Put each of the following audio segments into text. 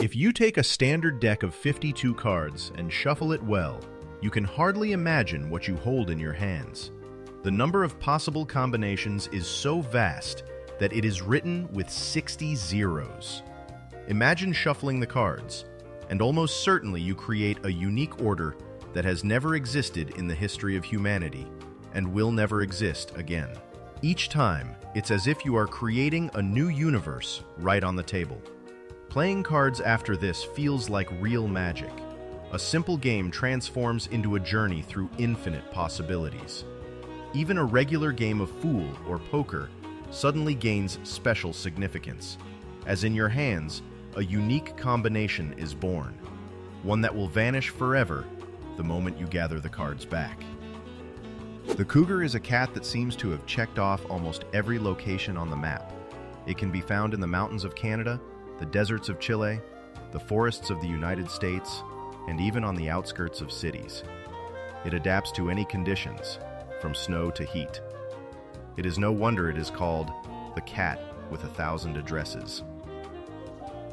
If you take a standard deck of 52 cards and shuffle it well, you can hardly imagine what you hold in your hands. The number of possible combinations is so vast that it is written with 60 zeros. Imagine shuffling the cards, and almost certainly you create a unique order that has never existed in the history of humanity and will never exist again. Each time, it's as if you are creating a new universe right on the table. Playing cards after this feels like real magic. A simple game transforms into a journey through infinite possibilities. Even a regular game of Fool or poker suddenly gains special significance, as in your hands, a unique combination is born, one that will vanish forever the moment you gather the cards back. The cougar is a cat that seems to have checked off almost every location on the map. It can be found in the mountains of Canada, the deserts of Chile, the forests of the United States, and even on the outskirts of cities. It adapts to any conditions, from snow to heat. It is no wonder it is called the cat with 1,000 addresses.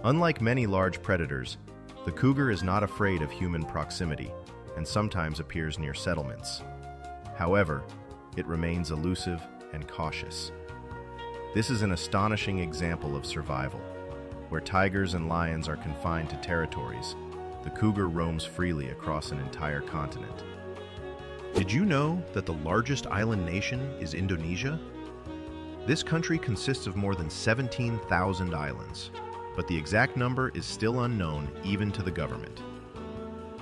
Unlike many large predators, the cougar is not afraid of human proximity and sometimes appears near settlements. However, it remains elusive and cautious. This is an astonishing example of survival. Where tigers and lions are confined to territories, the cougar roams freely across an entire continent. Did you know that the largest island nation is Indonesia? This country consists of more than 17,000 islands, but the exact number is still unknown even to the government.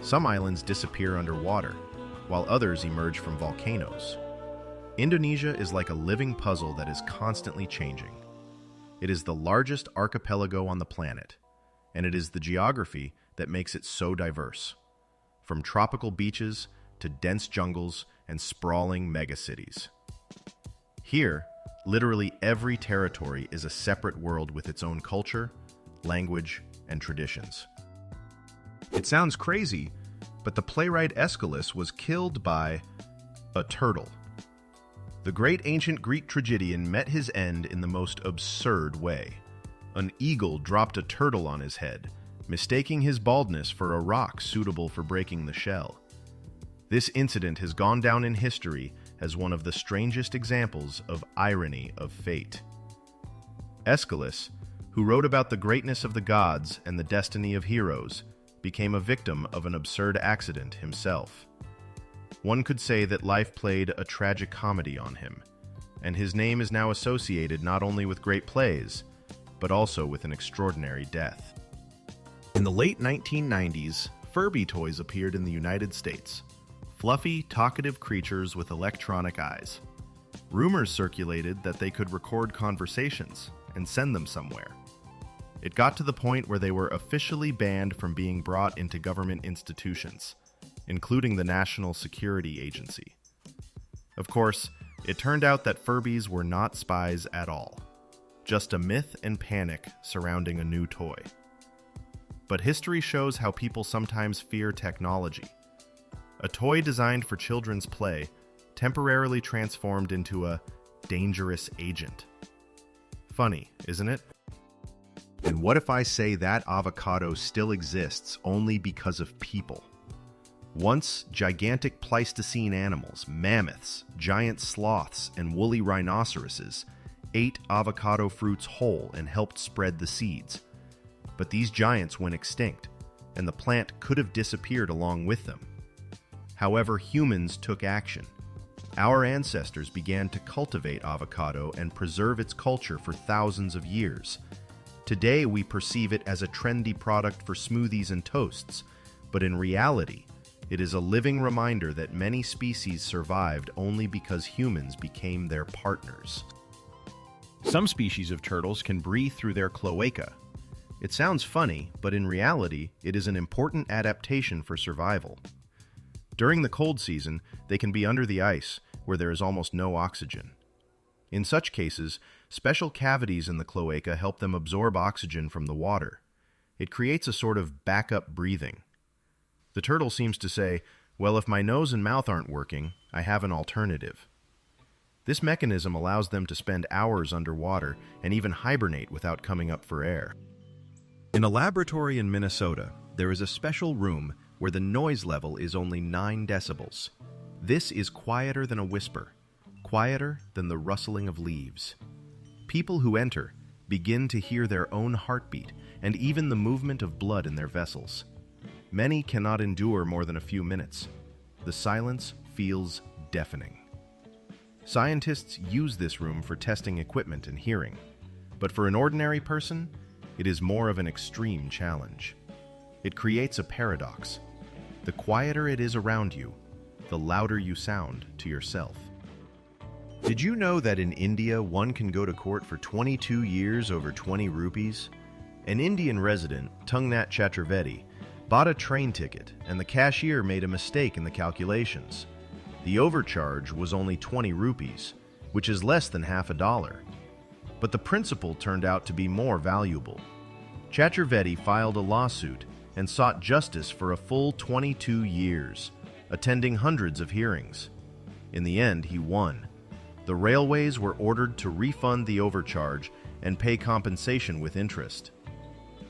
Some islands disappear underwater, while others emerge from volcanoes. Indonesia is like a living puzzle that is constantly changing. It is the largest archipelago on the planet, and it is the geography that makes it so diverse. From tropical beaches to dense jungles and sprawling megacities. Here, literally every territory is a separate world with its own culture, language, and traditions. It sounds crazy, but the playwright Aeschylus was killed by a turtle. The great ancient Greek tragedian met his end in the most absurd way. An eagle dropped a turtle on his head, mistaking his baldness for a rock suitable for breaking the shell. This incident has gone down in history as one of the strangest examples of irony of fate. Aeschylus, who wrote about the greatness of the gods and the destiny of heroes, became a victim of an absurd accident himself. One could say that life played a tragic comedy on him, and his name is now associated not only with great plays, but also with an extraordinary death. In the late 1990s, Furby toys appeared in the United States. Fluffy, talkative creatures with electronic eyes. Rumors circulated that they could record conversations and send them somewhere. It got to the point where they were officially banned from being brought into government institutions, including the National Security Agency. Of course, it turned out that Furbies were not spies at all, just a myth and panic surrounding a new toy. But history shows how people sometimes fear technology. A toy designed for children's play temporarily transformed into a dangerous agent. Funny, isn't it? And what if I say that avocado still exists only because of people? Once, gigantic Pleistocene animals, mammoths, giant sloths, and woolly rhinoceroses ate avocado fruits whole and helped spread the seeds. But these giants went extinct, and the plant could have disappeared along with them. However, humans took action. Our ancestors began to cultivate avocado and preserve its culture for thousands of years. Today, we perceive it as a trendy product for smoothies and toasts, but in reality, it is a living reminder that many species survived only because humans became their partners. Some species of turtles can breathe through their cloaca. It sounds funny, but in reality, it is an important adaptation for survival. During the cold season, they can be under the ice, where there is almost no oxygen. In such cases, special cavities in the cloaca help them absorb oxygen from the water. It creates a sort of backup breathing. The turtle seems to say, well, if my nose and mouth aren't working, I have an alternative. This mechanism allows them to spend hours underwater and even hibernate without coming up for air. In a laboratory in Minnesota, there is a special room where the noise level is only 9 decibels. This is quieter than a whisper, quieter than the rustling of leaves. People who enter begin to hear their own heartbeat and even the movement of blood in their vessels. Many cannot endure more than a few minutes. The silence feels deafening. Scientists use this room for testing equipment and hearing, but for an ordinary person, it is more of an extreme challenge. It creates a paradox. The quieter it is around you, the louder you sound to yourself. Did you know that in India, one can go to court for 22 years over 20 rupees? An Indian resident, Tungnat Chaturvedi, bought a train ticket and the cashier made a mistake in the calculations. The overcharge was only 20 rupees, which is less than half a dollar. But the principle turned out to be more valuable. Chaturvedi filed a lawsuit and sought justice for a full 22 years, attending hundreds of hearings. In the end, he won. The railways were ordered to refund the overcharge and pay compensation with interest.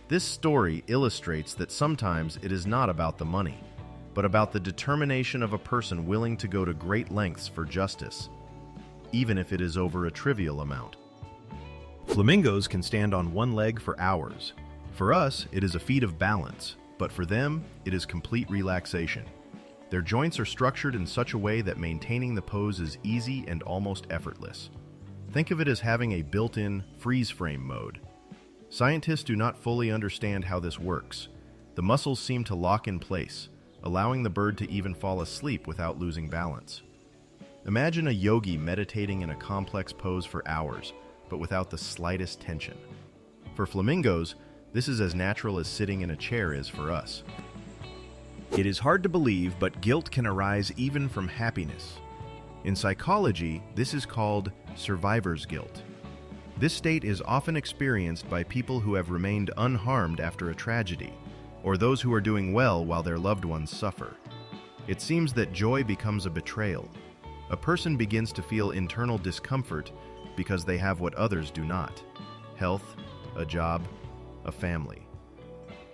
This story illustrates that sometimes it is not about the money, but about the determination of a person willing to go to great lengths for justice, even if it is over a trivial amount. Flamingos can stand on one leg for hours. For us, it is a feat of balance, but for them, it is complete relaxation. Their joints are structured in such a way that maintaining the pose is easy and almost effortless. Think of it as having a built-in freeze-frame mode. Scientists do not fully understand how this works. The muscles seem to lock in place, allowing the bird to even fall asleep without losing balance. Imagine a yogi meditating in a complex pose for hours, but without the slightest tension. For flamingos, this is as natural as sitting in a chair is for us. It is hard to believe, but guilt can arise even from happiness. In psychology, this is called survivor's guilt. This state is often experienced by people who have remained unharmed after a tragedy, or those who are doing well while their loved ones suffer. It seems that joy becomes a betrayal. A person begins to feel internal discomfort because they have what others do not: health, a job, a family.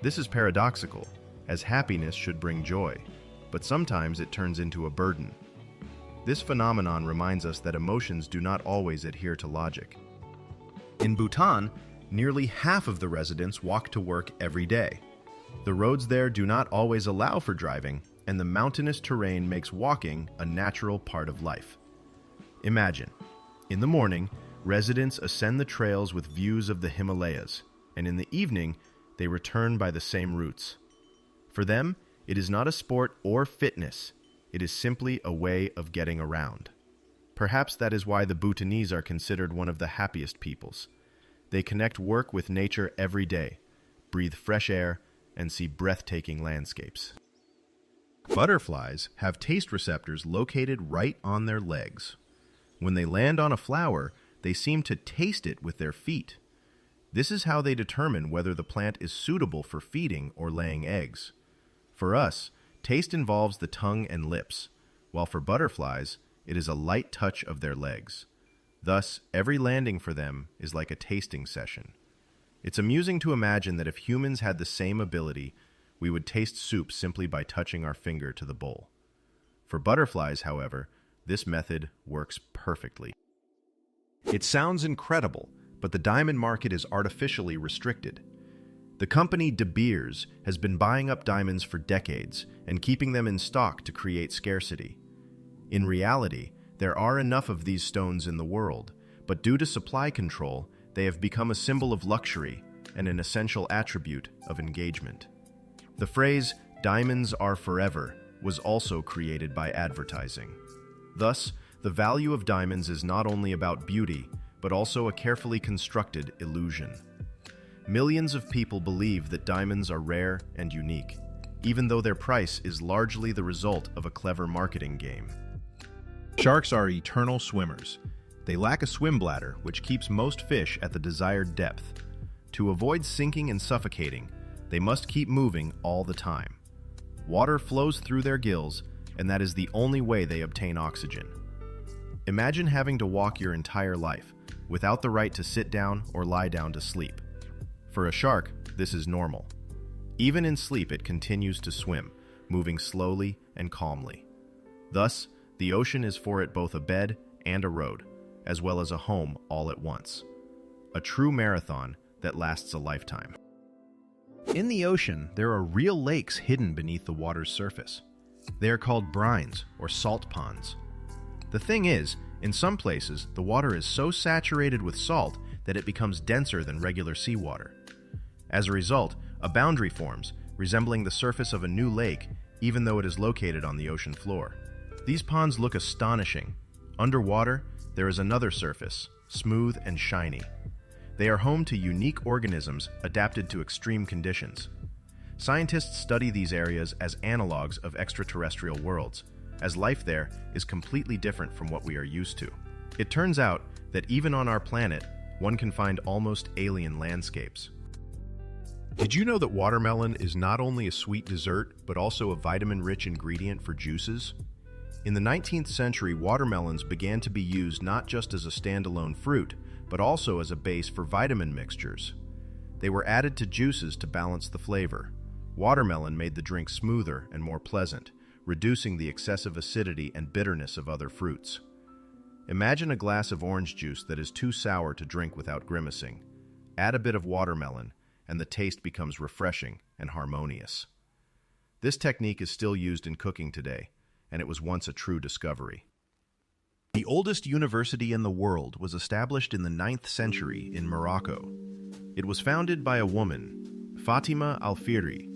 This is paradoxical, as happiness should bring joy, but sometimes it turns into a burden. This phenomenon reminds us that emotions do not always adhere to logic. In Bhutan, nearly half of the residents walk to work every day. The roads there do not always allow for driving, and the mountainous terrain makes walking a natural part of life. Imagine, in the morning, residents ascend the trails with views of the Himalayas, and in the evening, they return by the same routes. For them, it is not a sport or fitness. It is simply a way of getting around. Perhaps that is why the Bhutanese are considered one of the happiest peoples. They connect work with nature every day, breathe fresh air, and see breathtaking landscapes. Butterflies have taste receptors located right on their legs. When they land on a flower, they seem to taste it with their feet. This is how they determine whether the plant is suitable for feeding or laying eggs. For us, taste involves the tongue and lips, while for butterflies, it is a light touch of their legs. Thus, every landing for them is like a tasting session. It's amusing to imagine that if humans had the same ability, we would taste soup simply by touching our finger to the bowl. For butterflies, however, this method works perfectly. It sounds incredible, but the diamond market is artificially restricted. The company De Beers has been buying up diamonds for decades and keeping them in stock to create scarcity. In reality, there are enough of these stones in the world, but due to supply control, they have become a symbol of luxury and an essential attribute of engagement. The phrase, "diamonds are forever," was also created by advertising. Thus, the value of diamonds is not only about beauty, but also a carefully constructed illusion. Millions of people believe that diamonds are rare and unique, even though their price is largely the result of a clever marketing game. Sharks are eternal swimmers. They lack a swim bladder, which keeps most fish at the desired depth. To avoid sinking and suffocating, they must keep moving all the time. Water flows through their gills, and that is the only way they obtain oxygen. Imagine having to walk your entire life without the right to sit down or lie down to sleep. For a shark, this is normal. Even in sleep, it continues to swim, moving slowly and calmly. Thus, the ocean is for it both a bed and a road, as well as a home all at once. A true marathon that lasts a lifetime. In the ocean, there are real lakes hidden beneath the water's surface. They are called brines, or salt ponds. The thing is, in some places, the water is so saturated with salt that it becomes denser than regular seawater. As a result, a boundary forms, resembling the surface of a new lake, even though it is located on the ocean floor. These ponds look astonishing. Underwater, there is another surface, smooth and shiny. They are home to unique organisms adapted to extreme conditions. Scientists study these areas as analogs of extraterrestrial worlds, as life there is completely different from what we are used to. It turns out that even on our planet, one can find almost alien landscapes. Did you know that watermelon is not only a sweet dessert, but also a vitamin-rich ingredient for juices? In the 19th century, watermelons began to be used not just as a standalone fruit, but also as a base for vitamin mixtures. They were added to juices to balance the flavor. Watermelon made the drink smoother and more pleasant, reducing the excessive acidity and bitterness of other fruits. Imagine a glass of orange juice that is too sour to drink without grimacing. Add a bit of watermelon, and the taste becomes refreshing and harmonious. This technique is still used in cooking today, and it was once a true discovery. The oldest university in the world was established in the 9th century in Morocco. It was founded by a woman, Fatima al-Fihri.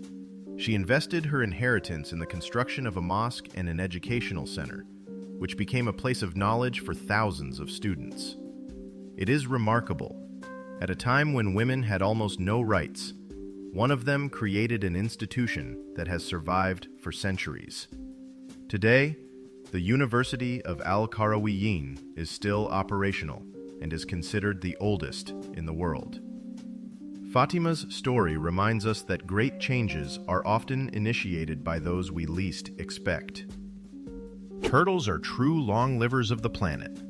She invested her inheritance in the construction of a mosque and an educational center, which became a place of knowledge for thousands of students. It is remarkable. At a time when women had almost no rights, one of them created an institution that has survived for centuries. Today, the University of Al-Qarawiyyin is still operational and is considered the oldest in the world. Fatima's story reminds us that great changes are often initiated by those we least expect. Turtles are true long livers of the planet.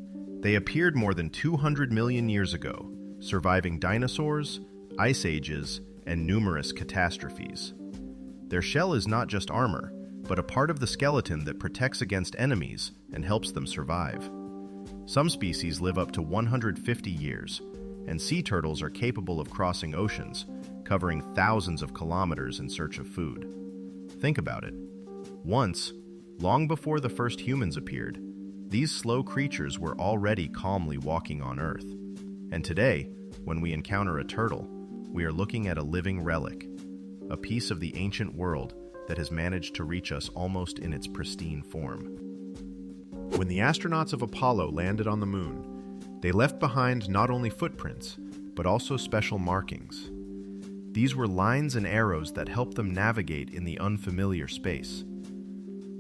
They appeared more than 200 million years ago, surviving dinosaurs, ice ages, and numerous catastrophes. Their shell is not just armor, but a part of the skeleton that protects against enemies and helps them survive. Some species live up to 150 years, and sea turtles are capable of crossing oceans, covering thousands of kilometers in search of food. Think about it. Once, long before the first humans appeared, these slow creatures were already calmly walking on Earth. And today, when we encounter a turtle, we are looking at a living relic, a piece of the ancient world that has managed to reach us almost in its pristine form. When the astronauts of Apollo landed on the moon, they left behind not only footprints, but also special markings. These were lines and arrows that helped them navigate in the unfamiliar space.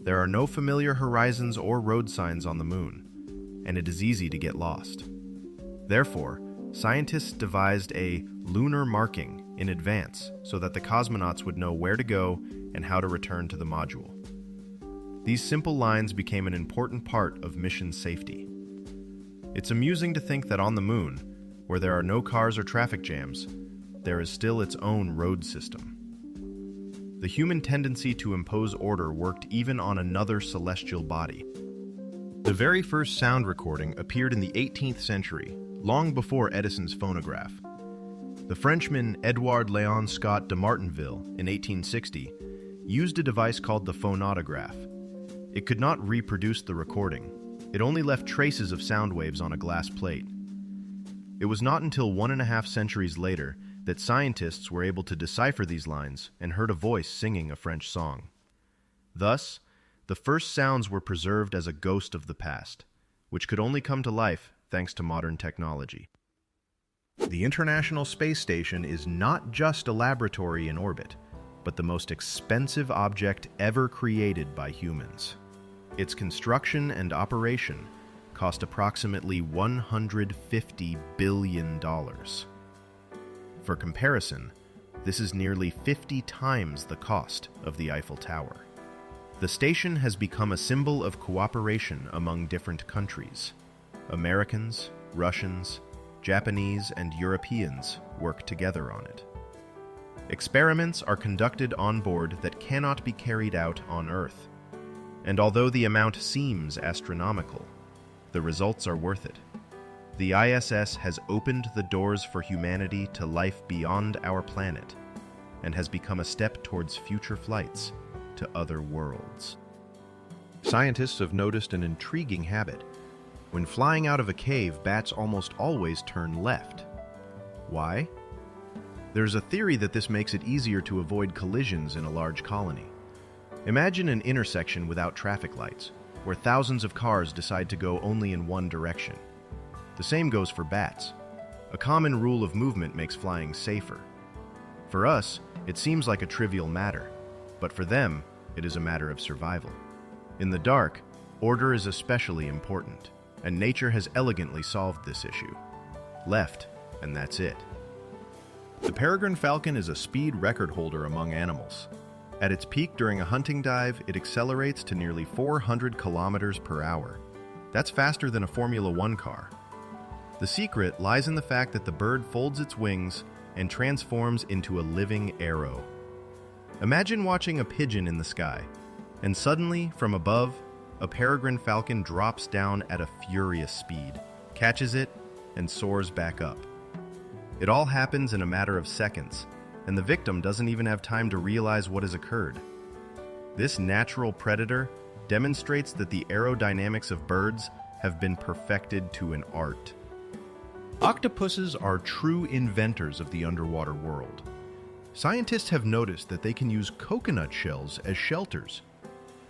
There are no familiar horizons or road signs on the moon, and it is easy to get lost. Therefore, scientists devised a lunar marking in advance so that the cosmonauts would know where to go and how to return to the module. These simple lines became an important part of mission safety. It's amusing to think that on the moon, where there are no cars or traffic jams, there is still its own road system. The human tendency to impose order worked even on another celestial body. The very first sound recording appeared in the 18th century, long before Edison's phonograph. The Frenchman Edouard Léon Scott de Martinville, in 1860, used a device called the phonautograph. It could not reproduce the recording. It only left traces of sound waves on a glass plate. It was not until 1.5 centuries later that scientists were able to decipher these lines and heard a voice singing a French song. Thus, the first sounds were preserved as a ghost of the past, which could only come to life thanks to modern technology. The International Space Station is not just a laboratory in orbit, but the most expensive object ever created by humans. Its construction and operation cost approximately $150 billion. For comparison, this is nearly 50 times the cost of the Eiffel Tower. The station has become a symbol of cooperation among different countries. Americans, Russians, Japanese, and Europeans work together on it. Experiments are conducted on board that cannot be carried out on Earth. And although the amount seems astronomical, the results are worth it. The ISS has opened the doors for humanity to life beyond our planet and has become a step towards future flights to other worlds. Scientists have noticed an intriguing habit. When flying out of a cave, bats almost always turn left. Why? There's a theory that this makes it easier to avoid collisions in a large colony. Imagine an intersection without traffic lights, where thousands of cars decide to go only in one direction. The same goes for bats. A common rule of movement makes flying safer. For us, it seems like a trivial matter, but for them, it is a matter of survival. In the dark, order is especially important, and nature has elegantly solved this issue. Left, and that's it. The peregrine falcon is a speed record holder among animals. At its peak during a hunting dive, it accelerates to nearly 400 kilometers per hour. That's faster than a Formula One car. The secret lies in the fact that the bird folds its wings and transforms into a living arrow. Imagine watching a pigeon in the sky, and suddenly, from above, a peregrine falcon drops down at a furious speed, catches it, and soars back up. It all happens in a matter of seconds, and the victim doesn't even have time to realize what has occurred. This natural predator demonstrates that the aerodynamics of birds have been perfected to an art. Octopuses are true inventors of the underwater world. Scientists have noticed that they can use coconut shells as shelters.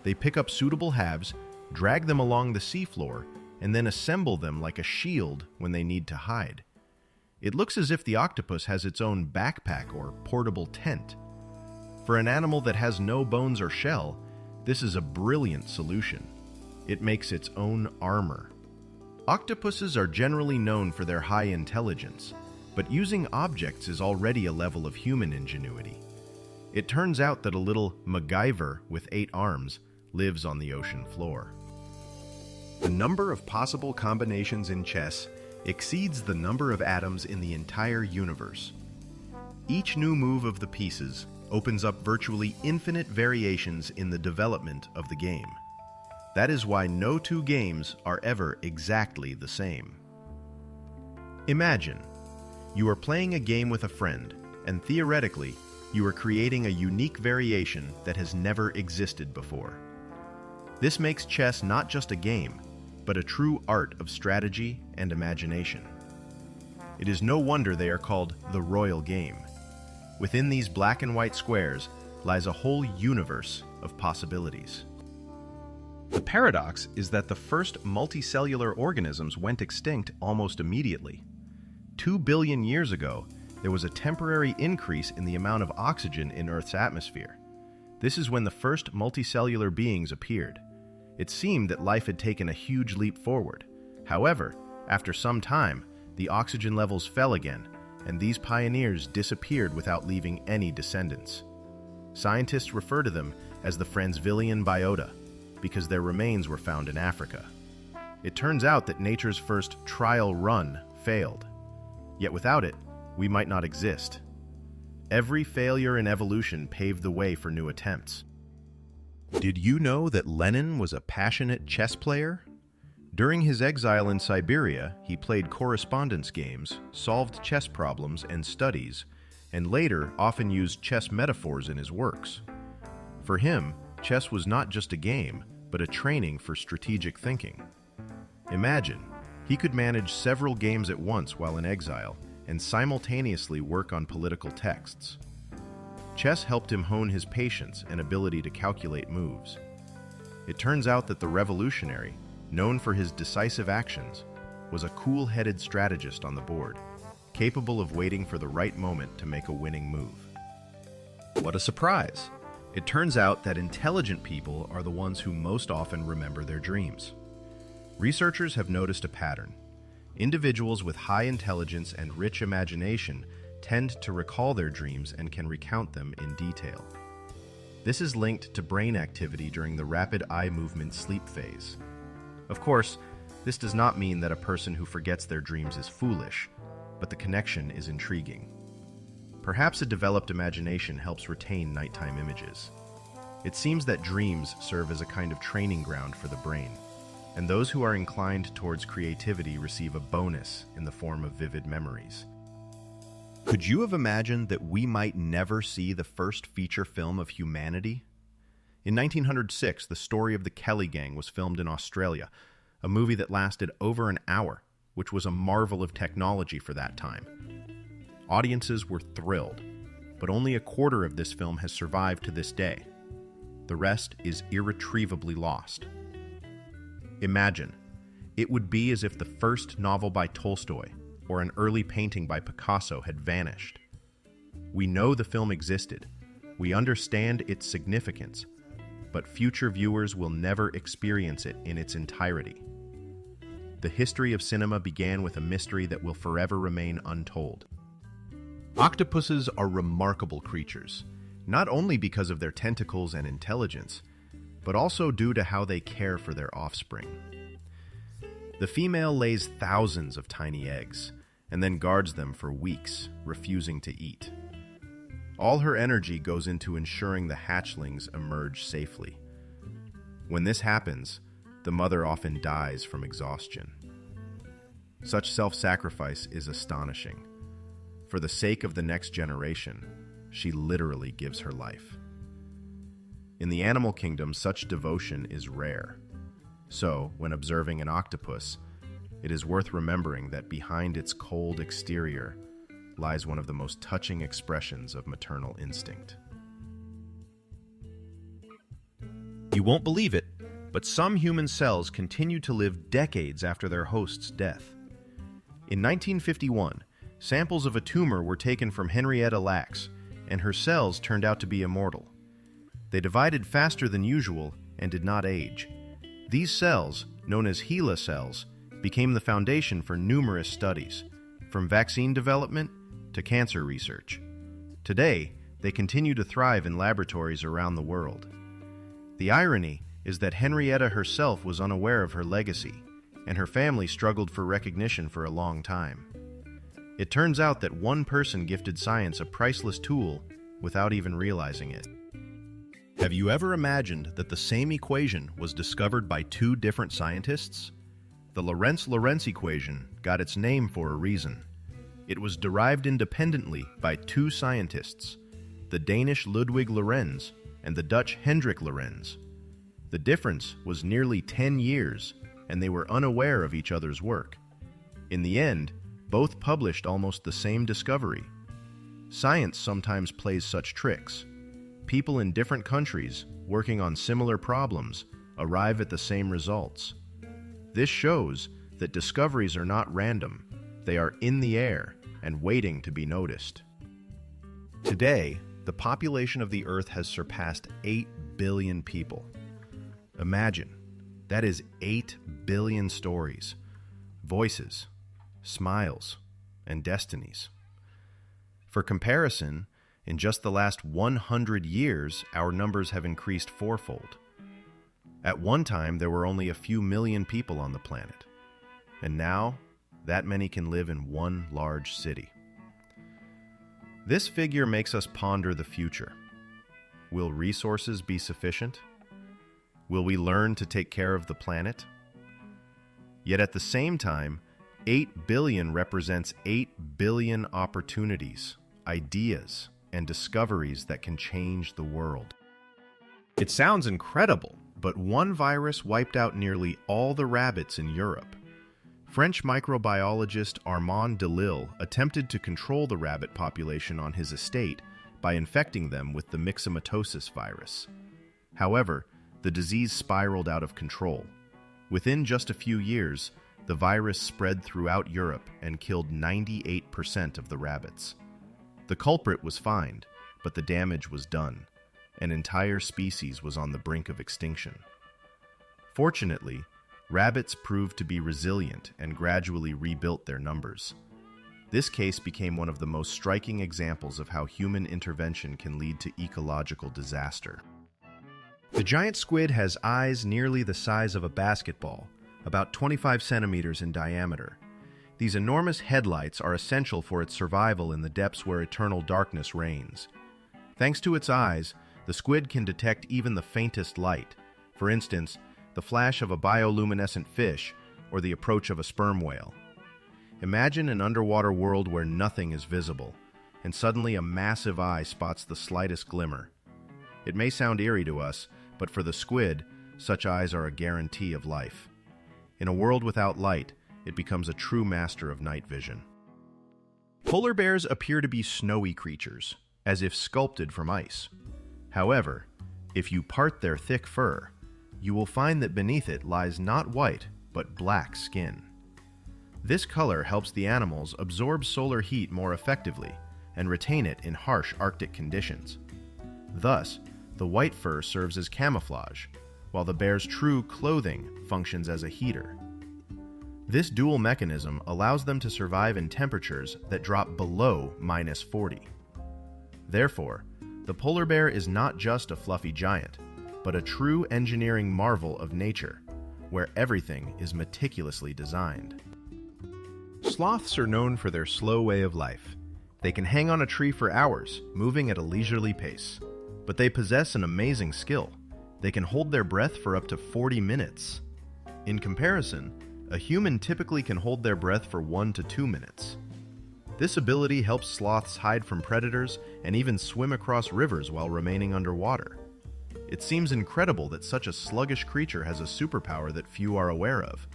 They pick up suitable halves, drag them along the seafloor, and then assemble them like a shield when they need to hide. It looks as if the octopus has its own backpack or portable tent. For an animal that has no bones or shell, this is a brilliant solution. It makes its own armor. Octopuses are generally known for their high intelligence, but using objects is already a level of human ingenuity. It turns out that a little MacGyver with 8 arms lives on the ocean floor. The number of possible combinations in chess exceeds the number of atoms in the entire universe. Each new move of the pieces opens up virtually infinite variations in the development of the game. That is why no two games are ever exactly the same. Imagine, you are playing a game with a friend, and theoretically, you are creating a unique variation that has never existed before. This makes chess not just a game, but a true art of strategy and imagination. It is no wonder they are called the royal game. Within these black and white squares lies a whole universe of possibilities. The paradox is that the first multicellular organisms went extinct almost immediately. 2 billion years ago, there was a temporary increase in the amount of oxygen in Earth's atmosphere. This is when the first multicellular beings appeared. It seemed that life had taken a huge leap forward. However, after some time, the oxygen levels fell again, and these pioneers disappeared without leaving any descendants. Scientists refer to them as the Franzvillian biota, because their remains were found in Africa. It turns out that nature's first trial run failed. Yet without it, we might not exist. Every failure in evolution paved the way for new attempts. Did you know that Lenin was a passionate chess player? During his exile in Siberia, he played correspondence games, solved chess problems and studies, and later often used chess metaphors in his works. For him, chess was not just a game, but a training for strategic thinking. Imagine, he could manage several games at once while in exile and simultaneously work on political texts. Chess helped him hone his patience and ability to calculate moves. It turns out that the revolutionary, known for his decisive actions, was a cool-headed strategist on the board, capable of waiting for the right moment to make a winning move. What a surprise! It turns out that intelligent people are the ones who most often remember their dreams. Researchers have noticed a pattern. Individuals with high intelligence and rich imagination tend to recall their dreams and can recount them in detail. This is linked to brain activity during the rapid eye movement sleep phase. Of course, this does not mean that a person who forgets their dreams is foolish, but the connection is intriguing. Perhaps a developed imagination helps retain nighttime images. It seems that dreams serve as a kind of training ground for the brain, and those who are inclined towards creativity receive a bonus in the form of vivid memories. Could you have imagined that we might never see the first feature film of humanity? In 1906, the story of the Kelly Gang was filmed in Australia, a movie that lasted over an hour, which was a marvel of technology for that time. Audiences were thrilled, but only a quarter of this film has survived to this day. The rest is irretrievably lost. Imagine, it would be as if the first novel by Tolstoy or an early painting by Picasso had vanished. We know the film existed, we understand its significance, but future viewers will never experience it in its entirety. The history of cinema began with a mystery that will forever remain untold. Octopuses are remarkable creatures, not only because of their tentacles and intelligence, but also due to how they care for their offspring. The female lays thousands of tiny eggs and then guards them for weeks, refusing to eat. All her energy goes into ensuring the hatchlings emerge safely. When this happens, the mother often dies from exhaustion. Such self-sacrifice is astonishing. For the sake of the next generation, she literally gives her life. In the animal kingdom, such devotion is rare. So, when observing an octopus, it is worth remembering that behind its cold exterior lies one of the most touching expressions of maternal instinct. You won't believe it, but some human cells continue to live decades after their host's death. In 1951, samples of a tumor were taken from Henrietta Lacks, and her cells turned out to be immortal. They divided faster than usual and did not age. These cells, known as HeLa cells, became the foundation for numerous studies, from vaccine development to cancer research. Today, they continue to thrive in laboratories around the world. The irony is that Henrietta herself was unaware of her legacy, and her family struggled for recognition for a long time. It turns out that one person gifted science a priceless tool without even realizing it. Have you ever imagined that the same equation was discovered by two different scientists? The Lorentz-Lorenz equation got its name for a reason. It was derived independently by two scientists, the Danish Ludwig Lorenz and the Dutch Hendrik Lorentz. The difference was nearly 10 years, and they were unaware of each other's work. In the end, both published almost the same discovery. Science sometimes plays such tricks. People in different countries, working on similar problems, arrive at the same results. This shows that discoveries are not random. They are in the air and waiting to be noticed. Today, the population of the Earth has surpassed 8 billion people. Imagine, that is 8 billion stories, voices, smiles, and destinies. For comparison, in just the last 100 years, our numbers have increased fourfold. At one time, there were only a few million people on the planet, and now, that many can live in one large city. This figure makes us ponder the future. Will resources be sufficient? Will we learn to take care of the planet? Yet at the same time, 8 billion represents 8 billion opportunities, ideas, and discoveries that can change the world. It sounds incredible, but one virus wiped out nearly all the rabbits in Europe. French microbiologist Armand Delille attempted to control the rabbit population on his estate by infecting them with the myxomatosis virus. However, the disease spiraled out of control. Within just a few years, the virus spread throughout Europe and killed 98% of the rabbits. The culprit was fined, but the damage was done. An entire species was on the brink of extinction. Fortunately, rabbits proved to be resilient and gradually rebuilt their numbers. This case became one of the most striking examples of how human intervention can lead to ecological disaster. The giant squid has eyes nearly the size of a basketball, about 25 centimeters in diameter. These enormous headlights are essential for its survival in the depths where eternal darkness reigns. Thanks to its eyes, the squid can detect even the faintest light. For instance, the flash of a bioluminescent fish or the approach of a sperm whale. Imagine an underwater world where nothing is visible, and suddenly a massive eye spots the slightest glimmer. It may sound eerie to us, but for the squid, such eyes are a guarantee of life. In a world without light, it becomes a true master of night vision. Polar bears appear to be snowy creatures, as if sculpted from ice. However, if you part their thick fur, you will find that beneath it lies not white, but black skin. This color helps the animals absorb solar heat more effectively and retain it in harsh Arctic conditions. Thus, the white fur serves as camouflage, while the bear's true clothing functions as a heater. This dual mechanism allows them to survive in temperatures that drop below -40. Therefore, the polar bear is not just a fluffy giant, but a true engineering marvel of nature, where everything is meticulously designed. Sloths are known for their slow way of life. They can hang on a tree for hours, moving at a leisurely pace. But they possess an amazing skill. They can hold their breath for up to 40 minutes. In comparison, a human typically can hold their breath for 1 to 2 minutes. This ability helps sloths hide from predators and even swim across rivers while remaining underwater. It seems incredible that such a sluggish creature has a superpower that few are aware of.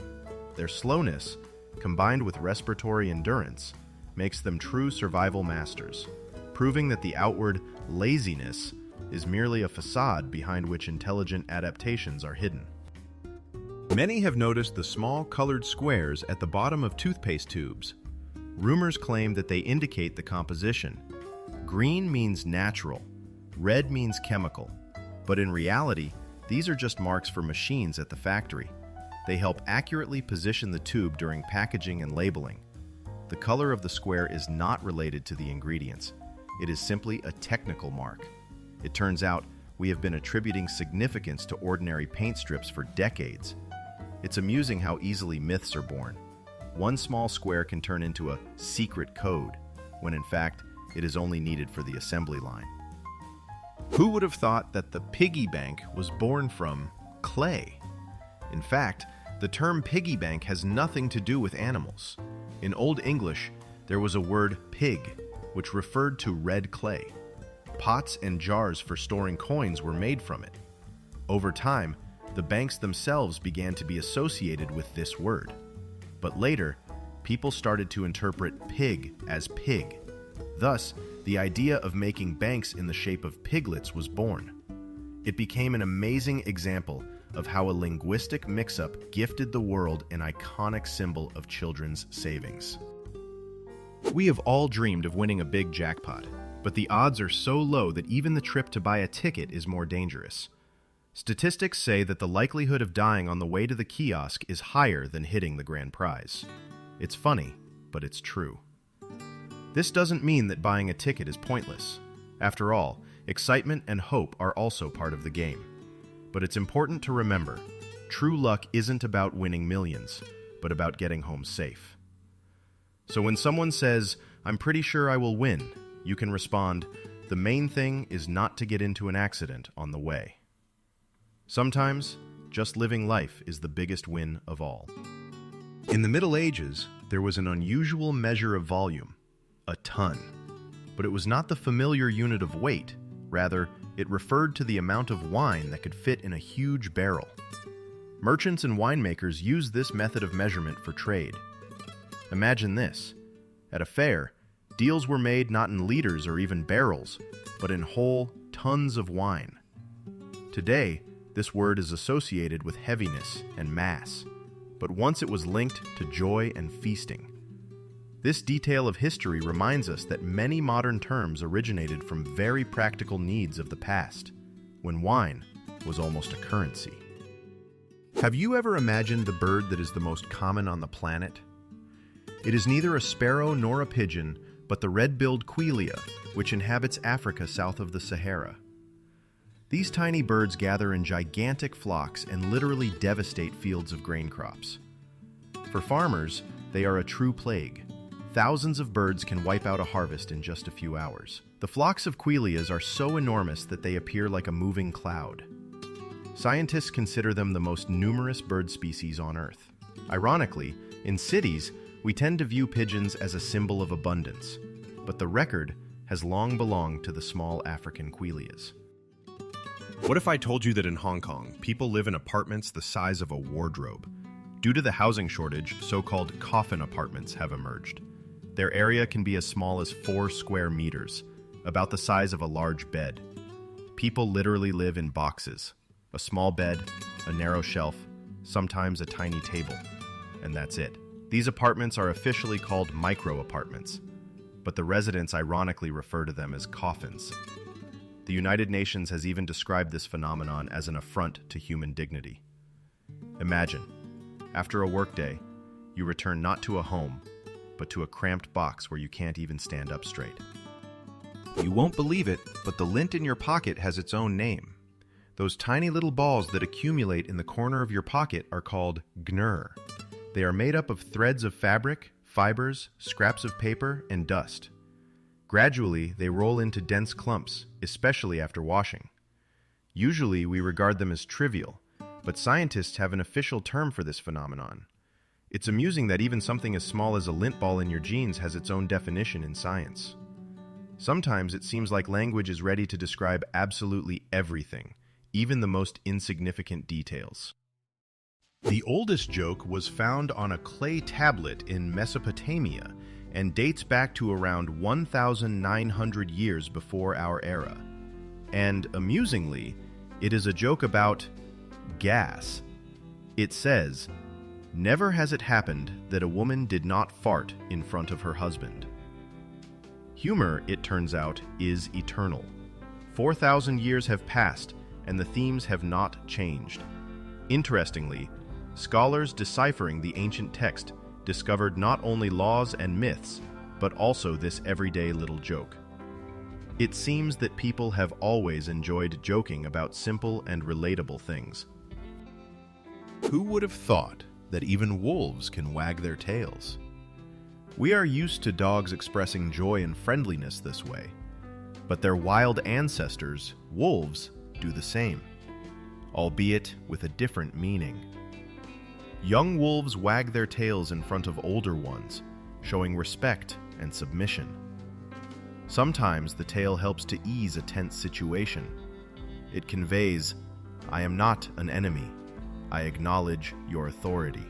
Their slowness, combined with respiratory endurance, makes them true survival masters, proving that the outward laziness is merely a facade behind which intelligent adaptations are hidden. Many have noticed the small colored squares at the bottom of toothpaste tubes. Rumors claim that they indicate the composition. Green means natural, red means chemical, but in reality, these are just marks for machines at the factory. They help accurately position the tube during packaging and labeling. The color of the square is not related to the ingredients. It is simply a technical mark. It turns out we have been attributing significance to ordinary paint strips for decades. It's amusing how easily myths are born. One small square can turn into a secret code, when in fact, it is only needed for the assembly line. Who would have thought that the piggy bank was born from clay? In fact, the term piggy bank has nothing to do with animals. In Old English, there was a word pig, which referred to red clay. Pots and jars for storing coins were made from it. Over time, the banks themselves began to be associated with this word. But later, people started to interpret pig as pig. Thus, the idea of making banks in the shape of piglets was born. It became an amazing example of how a linguistic mix-up gifted the world an iconic symbol of children's savings. We have all dreamed of winning a big jackpot, but the odds are so low that even the trip to buy a ticket is more dangerous. Statistics say that the likelihood of dying on the way to the kiosk is higher than hitting the grand prize. It's funny, but it's true. This doesn't mean that buying a ticket is pointless. After all, excitement and hope are also part of the game. But it's important to remember, true luck isn't about winning millions, but about getting home safe. So when someone says, "I'm pretty sure I will win," you can respond, "The main thing is not to get into an accident on the way." Sometimes, just living life is the biggest win of all. In the Middle Ages, there was an unusual measure of volume, a ton. But it was not the familiar unit of weight. Rather, it referred to the amount of wine that could fit in a huge barrel. Merchants and winemakers used this method of measurement for trade. Imagine this. At a fair, deals were made not in liters or even barrels, but in whole tons of wine. Today, this word is associated with heaviness and mass, but once it was linked to joy and feasting. This detail of history reminds us that many modern terms originated from very practical needs of the past, when wine was almost a currency. Have you ever imagined the bird that is the most common on the planet? It is neither a sparrow nor a pigeon, but the red-billed quelea, which inhabits Africa south of the Sahara. These tiny birds gather in gigantic flocks and literally devastate fields of grain crops. For farmers, they are a true plague. Thousands of birds can wipe out a harvest in just a few hours. The flocks of quilias are so enormous that they appear like a moving cloud. Scientists consider them the most numerous bird species on Earth. Ironically, in cities, we tend to view pigeons as a symbol of abundance, but the record has long belonged to the small African quilias. What if I told you that in Hong Kong, people live in apartments the size of a wardrobe? Due to the housing shortage, so-called coffin apartments have emerged. Their area can be as small as 4 square meters, about the size of a large bed. People literally live in boxes. A small bed, a narrow shelf, sometimes a tiny table, and that's it. These apartments are officially called micro-apartments, but the residents ironically refer to them as coffins. The United Nations has even described this phenomenon as an affront to human dignity. Imagine, after a workday, you return not to a home, but to a cramped box where you can't even stand up straight. You won't believe it, but the lint in your pocket has its own name. Those tiny little balls that accumulate in the corner of your pocket are called gnur. They are made up of threads of fabric, fibers, scraps of paper, and dust. Gradually, they roll into dense clumps, especially after washing. Usually, we regard them as trivial, but scientists have an official term for this phenomenon. It's amusing that even something as small as a lint ball in your jeans has its own definition in science. Sometimes it seems like language is ready to describe absolutely everything, even the most insignificant details. The oldest joke was found on a clay tablet in Mesopotamia and dates back to around 1,900 years before our era. And amusingly, it is a joke about gas. It says, "Never has it happened that a woman did not fart in front of her husband." Humor, it turns out, is eternal. 4,000 years have passed, and the themes have not changed. Interestingly, scholars deciphering the ancient text discovered not only laws and myths, but also this everyday little joke. It seems that people have always enjoyed joking about simple and relatable things. Who would have thought that even wolves can wag their tails? We are used to dogs expressing joy and friendliness this way, but their wild ancestors, wolves, do the same, albeit with a different meaning. Young wolves wag their tails in front of older ones, showing respect and submission. Sometimes the tail helps to ease a tense situation. It conveys, "I am not an enemy. I acknowledge your authority."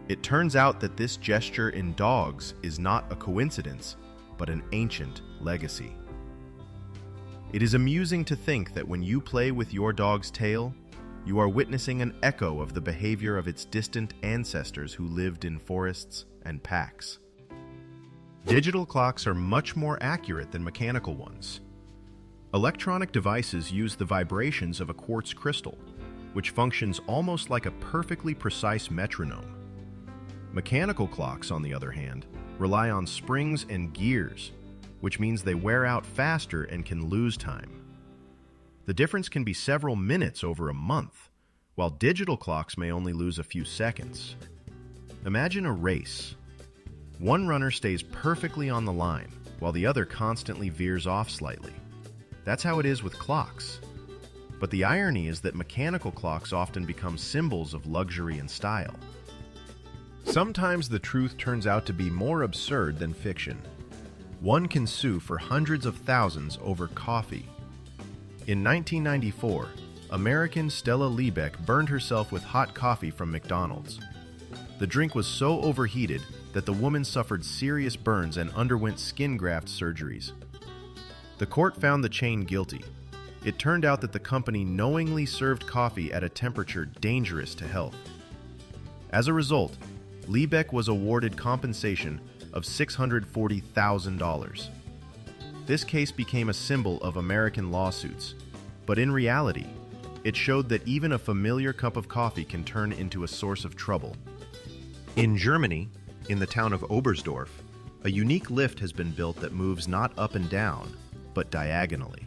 It turns out that this gesture in dogs is not a coincidence, but an ancient legacy. It is amusing to think that when you play with your dog's tail, you are witnessing an echo of the behavior of its distant ancestors who lived in forests and packs. Digital clocks are much more accurate than mechanical ones. Electronic devices use the vibrations of a quartz crystal, which functions almost like a perfectly precise metronome. Mechanical clocks, on the other hand, rely on springs and gears, which means they wear out faster and can lose time. The difference can be several minutes over a month, while digital clocks may only lose a few seconds. Imagine a race. One runner stays perfectly on the line, while the other constantly veers off slightly. That's how it is with clocks. But the irony is that mechanical clocks often become symbols of luxury and style. Sometimes the truth turns out to be more absurd than fiction. One can sue for hundreds of thousands over coffee. In 1994, American Stella Liebeck burned herself with hot coffee from McDonald's. The drink was so overheated that the woman suffered serious burns and underwent skin graft surgeries. The court found the chain guilty. It turned out that the company knowingly served coffee at a temperature dangerous to health. As a result, Liebeck was awarded compensation of $640,000. This case became a symbol of American lawsuits, but in reality, it showed that even a familiar cup of coffee can turn into a source of trouble. In Germany, in the town of Oberstdorf, a unique lift has been built that moves not up and down, but diagonally.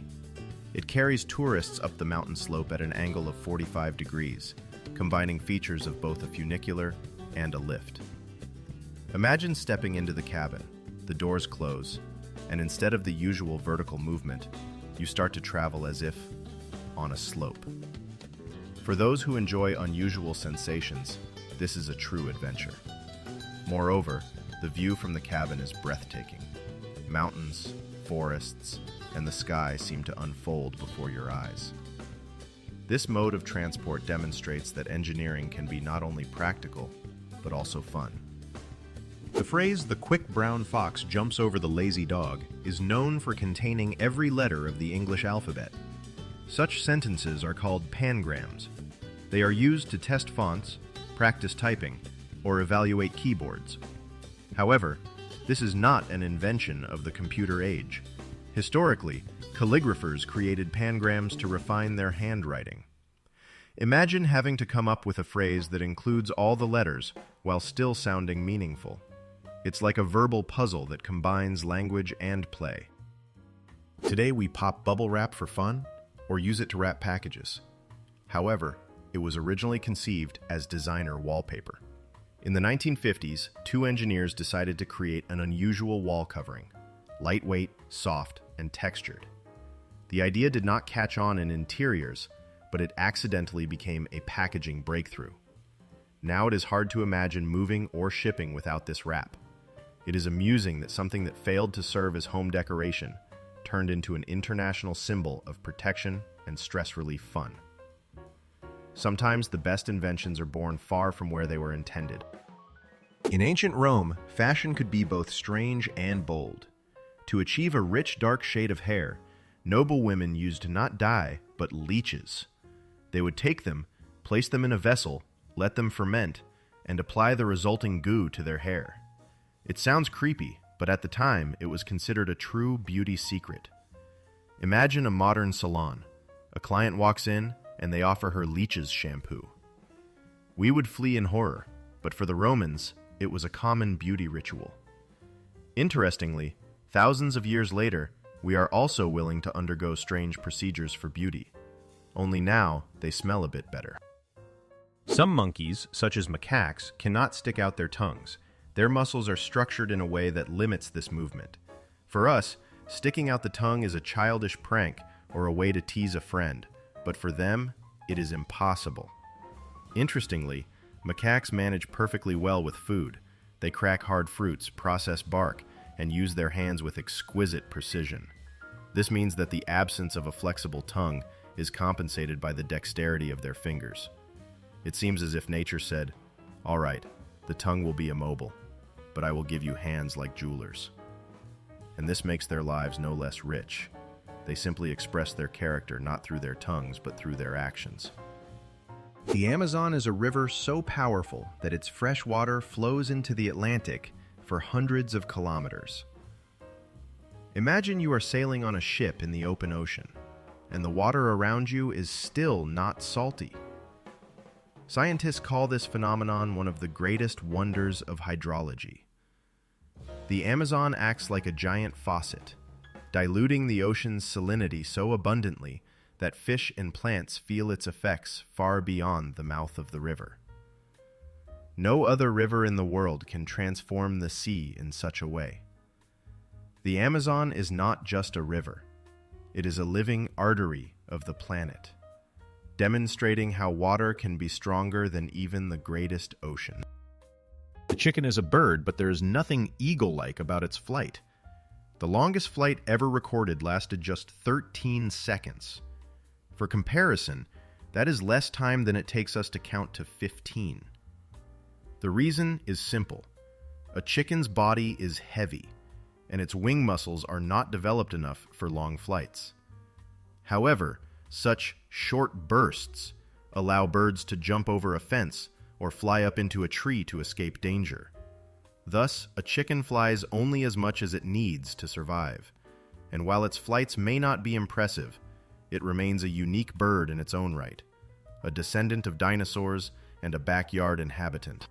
It carries tourists up the mountain slope at an angle of 45 degrees, combining features of both a funicular and a lift. Imagine stepping into the cabin, the doors close, and instead of the usual vertical movement, you start to travel as if on a slope. For those who enjoy unusual sensations, this is a true adventure. Moreover, the view from the cabin is breathtaking. Mountains, forests, and the sky seem to unfold before your eyes. This mode of transport demonstrates that engineering can be not only practical, but also fun. The phrase, "the quick brown fox jumps over the lazy dog," is known for containing every letter of the English alphabet. Such sentences are called pangrams. They are used to test fonts, practice typing, or evaluate keyboards. However, this is not an invention of the computer age. Historically, calligraphers created pangrams to refine their handwriting. Imagine having to come up with a phrase that includes all the letters while still sounding meaningful. It's like a verbal puzzle that combines language and play. Today we pop bubble wrap for fun or use it to wrap packages. However, it was originally conceived as designer wallpaper. In the 1950s, two engineers decided to create an unusual wall covering, lightweight, soft, and textured. The idea did not catch on in interiors, but it accidentally became a packaging breakthrough. Now it is hard to imagine moving or shipping without this wrap. It is amusing that something that failed to serve as home decoration turned into an international symbol of protection and stress relief fun. Sometimes the best inventions are born far from where they were intended. In ancient Rome, fashion could be both strange and bold. To achieve a rich, dark shade of hair, noble women used not dye, but leeches. They would take them, place them in a vessel, let them ferment, and apply the resulting goo to their hair. It sounds creepy, but at the time, it was considered a true beauty secret. Imagine a modern salon. A client walks in, and they offer her leeches shampoo. We would flee in horror, but for the Romans, it was a common beauty ritual. Interestingly, thousands of years later, we are also willing to undergo strange procedures for beauty. Only now, they smell a bit better. Some monkeys, such as macaques, cannot stick out their tongues. Their muscles are structured in a way that limits this movement. For us, sticking out the tongue is a childish prank or a way to tease a friend, but for them, it is impossible. Interestingly, macaques manage perfectly well with food. They crack hard fruits, process bark, and use their hands with exquisite precision. This means that the absence of a flexible tongue is compensated by the dexterity of their fingers. It seems as if nature said, "All right, the tongue will be immobile, but I will give you hands like jewelers." And this makes their lives no less rich. They simply express their character not through their tongues, but through their actions. The Amazon is a river so powerful that its fresh water flows into the Atlantic for hundreds of kilometers. Imagine you are sailing on a ship in the open ocean, and the water around you is still not salty. Scientists call this phenomenon one of the greatest wonders of hydrology. The Amazon acts like a giant faucet, diluting the ocean's salinity so abundantly that fish and plants feel its effects far beyond the mouth of the river. No other river in the world can transform the sea in such a way. The Amazon is not just a river. It is a living artery of the planet, demonstrating how water can be stronger than even the greatest ocean. The chicken is a bird, but there is nothing eagle-like about its flight. The longest flight ever recorded lasted just 13 seconds. For comparison, that is less time than it takes us to count to 15. The reason is simple. A chicken's body is heavy, and its wing muscles are not developed enough for long flights. However, such short bursts allow birds to jump over a fence or fly up into a tree to escape danger. Thus, a chicken flies only as much as it needs to survive, and while its flights may not be impressive, it remains a unique bird in its own right, a descendant of dinosaurs and a backyard inhabitant.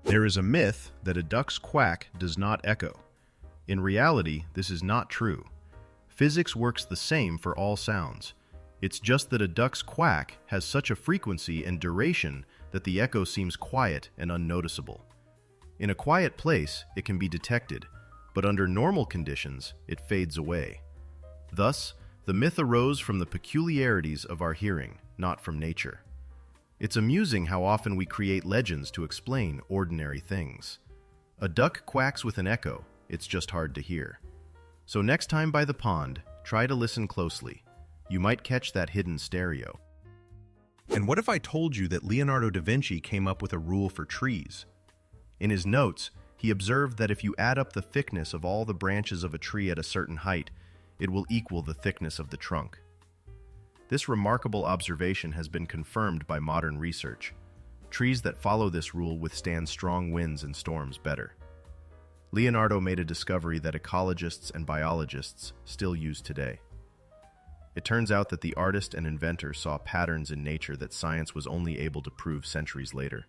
There is a myth that a duck's quack does not echo. In reality, this is not true. Physics works the same for all sounds. It's just that a duck's quack has such a frequency and duration that the echo seems quiet and unnoticeable. In a quiet place, it can be detected, but under normal conditions, it fades away. Thus, the myth arose from the peculiarities of our hearing, not from nature. It's amusing how often we create legends to explain ordinary things. A duck quacks with an echo, it's just hard to hear. So next time by the pond, try to listen closely. You might catch that hidden stereo. And what if I told you that Leonardo da Vinci came up with a rule for trees? In his notes, he observed that if you add up the thickness of all the branches of a tree at a certain height, it will equal the thickness of the trunk. This remarkable observation has been confirmed by modern research. Trees that follow this rule withstand strong winds and storms better. Leonardo made a discovery that ecologists and biologists still use today. It turns out that the artist and inventor saw patterns in nature that science was only able to prove centuries later.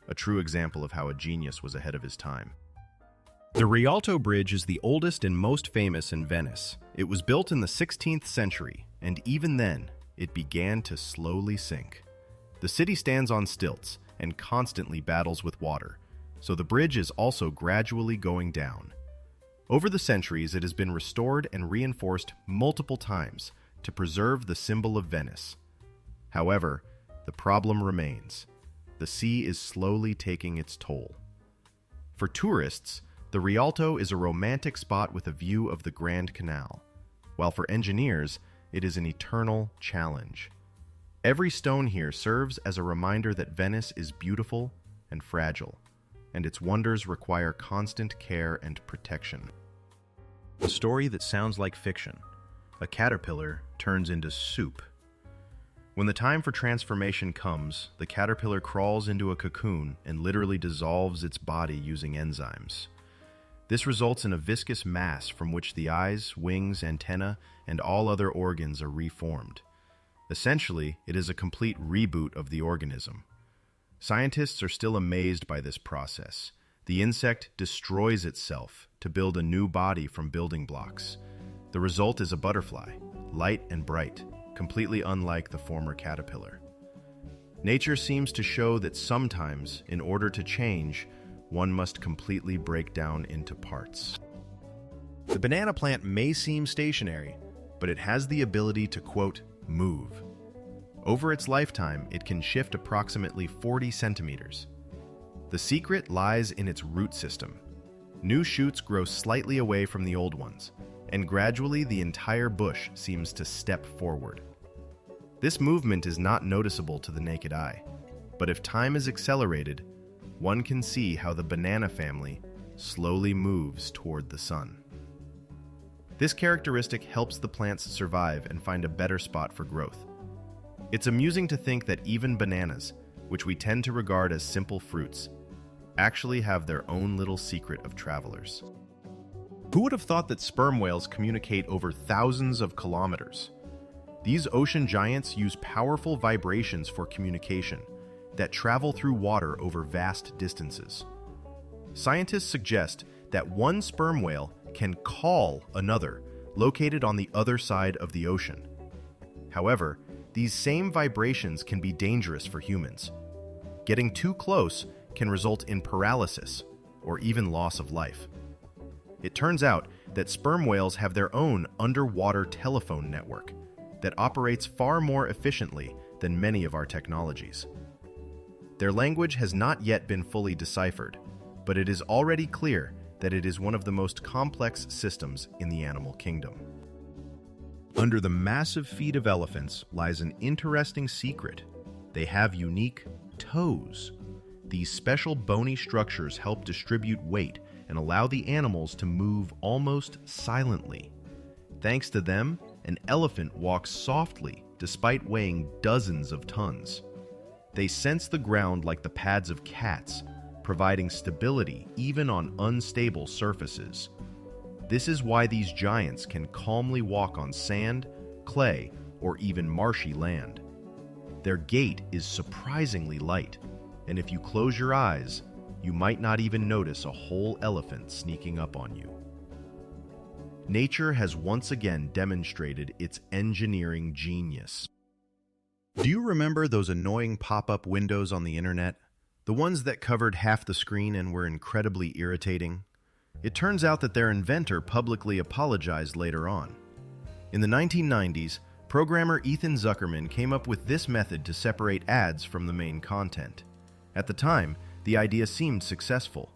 A true example of how a genius was ahead of his time. The Rialto Bridge is the oldest and most famous in Venice. It was built in the 16th century, and even then, it began to slowly sink. The city stands on stilts and constantly battles with water, so the bridge is also gradually going down. Over the centuries, it has been restored and reinforced multiple times to preserve the symbol of Venice. However, the problem remains. The sea is slowly taking its toll. For tourists, the Rialto is a romantic spot with a view of the Grand Canal, while for engineers, it is an eternal challenge. Every stone here serves as a reminder that Venice is beautiful and fragile, and its wonders require constant care and protection. A story that sounds like fiction. A caterpillar turns into soup. When the time for transformation comes, the caterpillar crawls into a cocoon and literally dissolves its body using enzymes. This results in a viscous mass from which the eyes, wings, antennae, and all other organs are reformed. Essentially, it is a complete reboot of the organism. Scientists are still amazed by this process. The insect destroys itself to build a new body from building blocks. The result is a butterfly, light and bright, completely unlike the former caterpillar. Nature seems to show that sometimes, in order to change, one must completely break down into parts. The banana plant may seem stationary, but it has the ability to, quote, move. Over its lifetime, it can shift approximately 40 centimeters. The secret lies in its root system. New shoots grow slightly away from the old ones, and gradually the entire bush seems to step forward. This movement is not noticeable to the naked eye, but if time is accelerated, one can see how the banana family slowly moves toward the sun. This characteristic helps the plants survive and find a better spot for growth. It's amusing to think that even bananas, which we tend to regard as simple fruits, actually have their own little secret of travelers. Who would have thought that sperm whales communicate over thousands of kilometers? These ocean giants use powerful vibrations for communication that travel through water over vast distances. Scientists suggest that one sperm whale can call another located on the other side of the ocean. However, these same vibrations can be dangerous for humans. Getting too close can result in paralysis or even loss of life. It turns out that sperm whales have their own underwater telephone network that operates far more efficiently than many of our technologies. Their language has not yet been fully deciphered, but it is already clear that it is one of the most complex systems in the animal kingdom. Under the massive feet of elephants lies an interesting secret. They have unique toes. These special bony structures help distribute weight and allow the animals to move almost silently. Thanks to them, an elephant walks softly despite weighing dozens of tons. They sense the ground like the pads of cats, providing stability even on unstable surfaces. This is why these giants can calmly walk on sand, clay, or even marshy land. Their gait is surprisingly light, and if you close your eyes, you might not even notice a whole elephant sneaking up on you. Nature has once again demonstrated its engineering genius. Do you remember those annoying pop-up windows on the internet? The ones that covered half the screen and were incredibly irritating? It turns out that their inventor publicly apologized later on. In the 1990s, programmer Ethan Zuckerman came up with this method to separate ads from the main content. At the time, the idea seemed successful,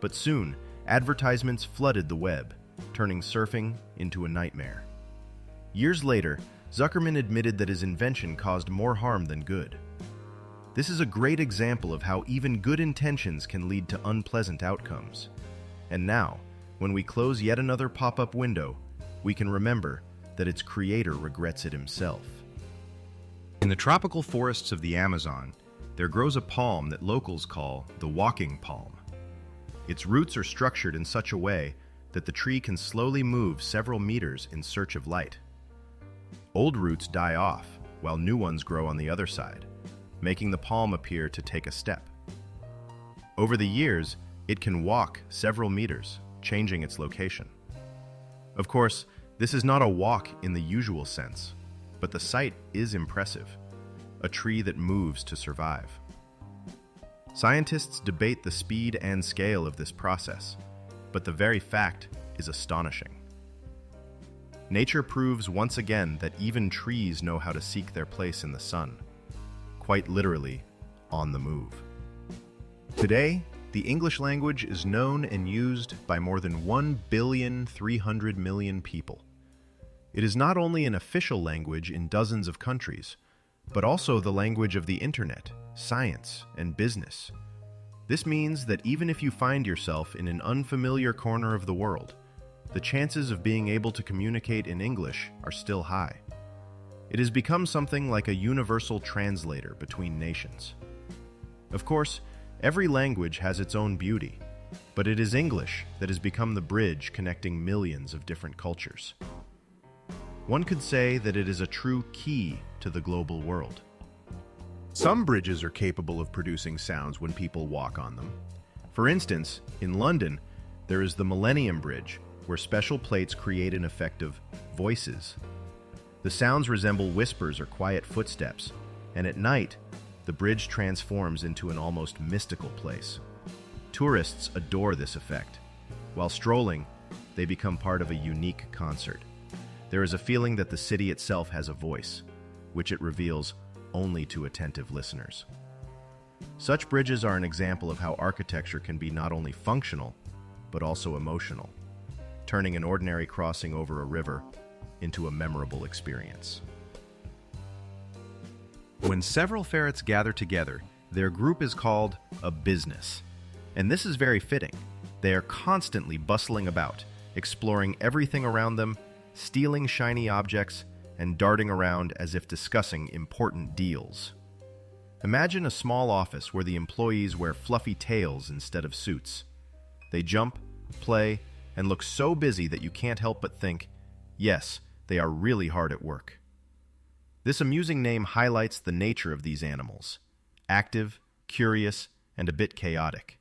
but soon, advertisements flooded the web, turning surfing into a nightmare. Years later, Zuckerman admitted that his invention caused more harm than good. This is a great example of how even good intentions can lead to unpleasant outcomes. And now, when we close yet another pop-up window, we can remember that its creator regrets it himself. In the tropical forests of the Amazon, there grows a palm that locals call the walking palm. Its roots are structured in such a way that the tree can slowly move several meters in search of light. Old roots die off, while new ones grow on the other side, making the palm appear to take a step. Over the years, it can walk several meters, changing its location. Of course, this is not a walk in the usual sense, but the sight is impressive, a tree that moves to survive. Scientists debate the speed and scale of this process, but the very fact is astonishing. Nature proves once again that even trees know how to seek their place in the sun, quite literally, on the move. Today, the English language is known and used by more than 1,300,000,000 people. It is not only an official language in dozens of countries, but also the language of the internet, science, and business. This means that even if you find yourself in an unfamiliar corner of the world, the chances of being able to communicate in English are still high. It has become something like a universal translator between nations. Of course, every language has its own beauty, but it is English that has become the bridge connecting millions of different cultures. One could say that it is a true key to the global world. Some bridges are capable of producing sounds when people walk on them. For instance, in London, there is the Millennium Bridge, where special plates create an effect of voices. The sounds resemble whispers or quiet footsteps, and at night, the bridge transforms into an almost mystical place. Tourists adore this effect. While strolling, they become part of a unique concert. There is a feeling that the city itself has a voice, which it reveals only to attentive listeners. Such bridges are an example of how architecture can be not only functional, but also emotional, turning an ordinary crossing over a river into a memorable experience. When several ferrets gather together, their group is called a business. And this is very fitting. They are constantly bustling about, exploring everything around them, stealing shiny objects, and darting around as if discussing important deals. Imagine a small office where the employees wear fluffy tails instead of suits. They jump, play, and look so busy that you can't help but think, yes, they are really hard at work. This amusing name highlights the nature of these animals: active, curious, and a bit chaotic.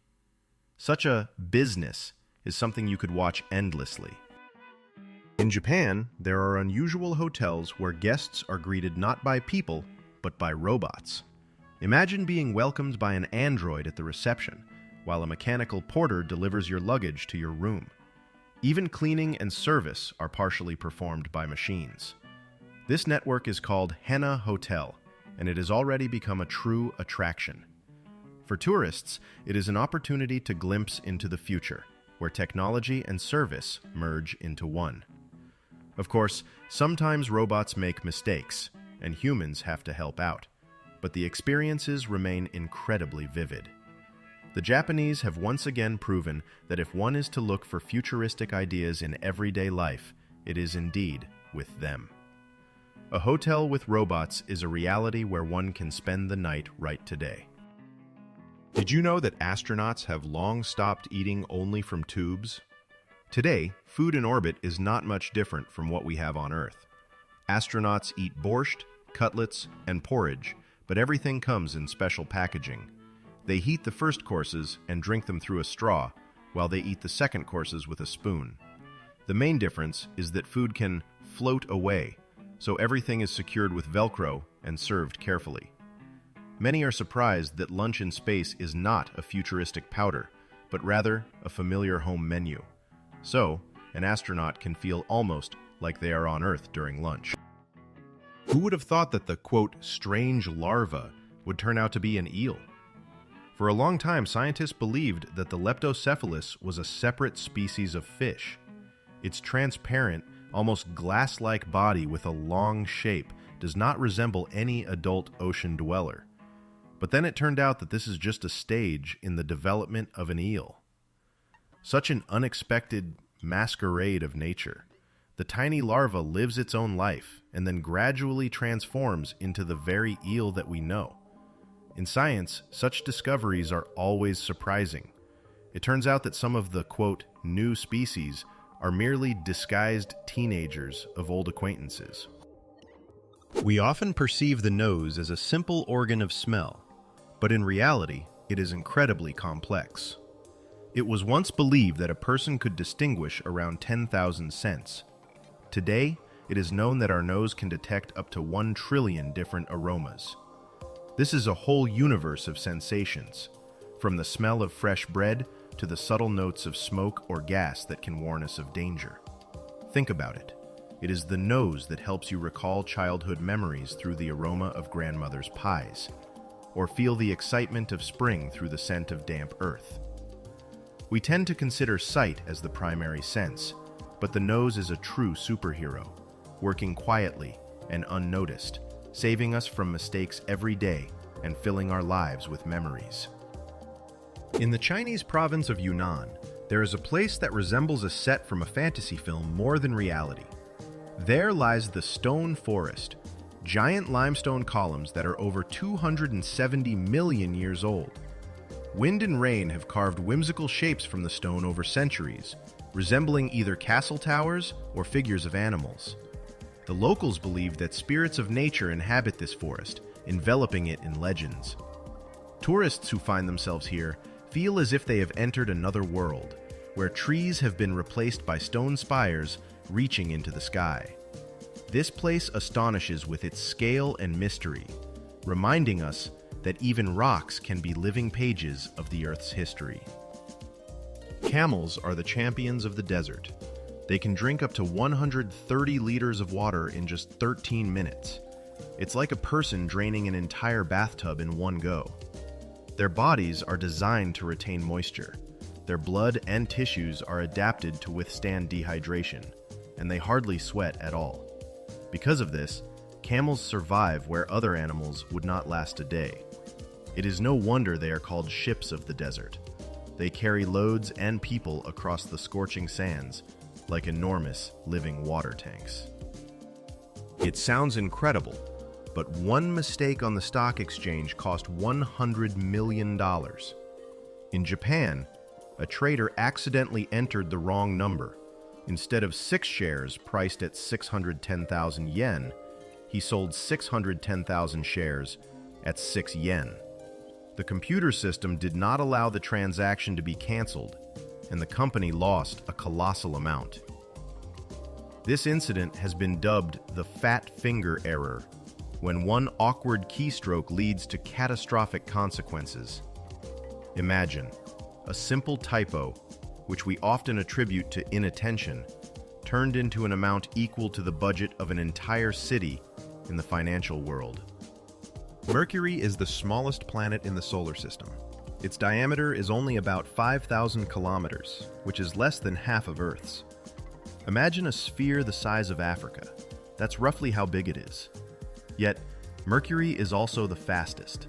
Such a business is something you could watch endlessly. In Japan, there are unusual hotels where guests are greeted not by people, but by robots. Imagine being welcomed by an android at the reception, while a mechanical porter delivers your luggage to your room. Even cleaning and service are partially performed by machines. This network is called Henna Hotel, and it has already become a true attraction. For tourists, it is an opportunity to glimpse into the future, where technology and service merge into one. Of course, sometimes robots make mistakes, and humans have to help out, but the experiences remain incredibly vivid. The Japanese have once again proven that if one is to look for futuristic ideas in everyday life, it is indeed with them. A hotel with robots is a reality where one can spend the night right today. Did you know that astronauts have long stopped eating only from tubes? Today, food in orbit is not much different from what we have on Earth. Astronauts eat borscht, cutlets, and porridge, but everything comes in special packaging. They heat the first courses and drink them through a straw, while they eat the second courses with a spoon. The main difference is that food can float away, so everything is secured with Velcro and served carefully. Many are surprised that lunch in space is not a futuristic powder, but rather a familiar home menu. So, an astronaut can feel almost like they are on Earth during lunch. Who would have thought that the, quote, strange larva would turn out to be an eel? For a long time, scientists believed that the leptocephalus was a separate species of fish. Its transparent, almost glass-like body with a long shape does not resemble any adult ocean dweller. But then it turned out that this is just a stage in the development of an eel. Such an unexpected masquerade of nature. The tiny larva lives its own life and then gradually transforms into the very eel that we know. In science, such discoveries are always surprising. It turns out that some of the, quote, new species are merely disguised teenagers of old acquaintances. We often perceive the nose as a simple organ of smell, but in reality, it is incredibly complex. It was once believed that a person could distinguish around 10,000 scents. Today, it is known that our nose can detect up to 1 trillion different aromas. This is a whole universe of sensations, from the smell of fresh bread to the subtle notes of smoke or gas that can warn us of danger. Think about it. It is the nose that helps you recall childhood memories through the aroma of grandmother's pies, or feel the excitement of spring through the scent of damp earth. We tend to consider sight as the primary sense, but the nose is a true superhero, working quietly and unnoticed, saving us from mistakes every day and filling our lives with memories. In the Chinese province of Yunnan, there is a place that resembles a set from a fantasy film more than reality. There lies the Stone Forest, giant limestone columns that are over 270 million years old. Wind and rain have carved whimsical shapes from the stone over centuries, resembling either castle towers or figures of animals. The locals believe that spirits of nature inhabit this forest, enveloping it in legends. Tourists who find themselves here feel as if they have entered another world, where trees have been replaced by stone spires reaching into the sky. This place astonishes with its scale and mystery, reminding us that even rocks can be living pages of the Earth's history. Camels are the champions of the desert. They can drink up to 130 liters of water in just 13 minutes. It's like a person draining an entire bathtub in one go. Their bodies are designed to retain moisture. Their blood and tissues are adapted to withstand dehydration, and they hardly sweat at all. Because of this, camels survive where other animals would not last a day. It is no wonder they are called ships of the desert. They carry loads and people across the scorching sands like enormous living water tanks. It sounds incredible, but one mistake on the stock exchange cost $100 million. In Japan, a trader accidentally entered the wrong number. Instead of 6 shares priced at 610,000 yen, he sold 610,000 shares at 6 yen. The computer system did not allow the transaction to be canceled, and the company lost a colossal amount. This incident has been dubbed the fat finger error, when one awkward keystroke leads to catastrophic consequences. Imagine, a simple typo, which we often attribute to inattention, turned into an amount equal to the budget of an entire city in the financial world. Mercury is the smallest planet in the solar system. Its diameter is only about 5,000 kilometers, which is less than half of Earth's. Imagine a sphere the size of Africa. That's roughly how big it is. Yet, Mercury is also the fastest.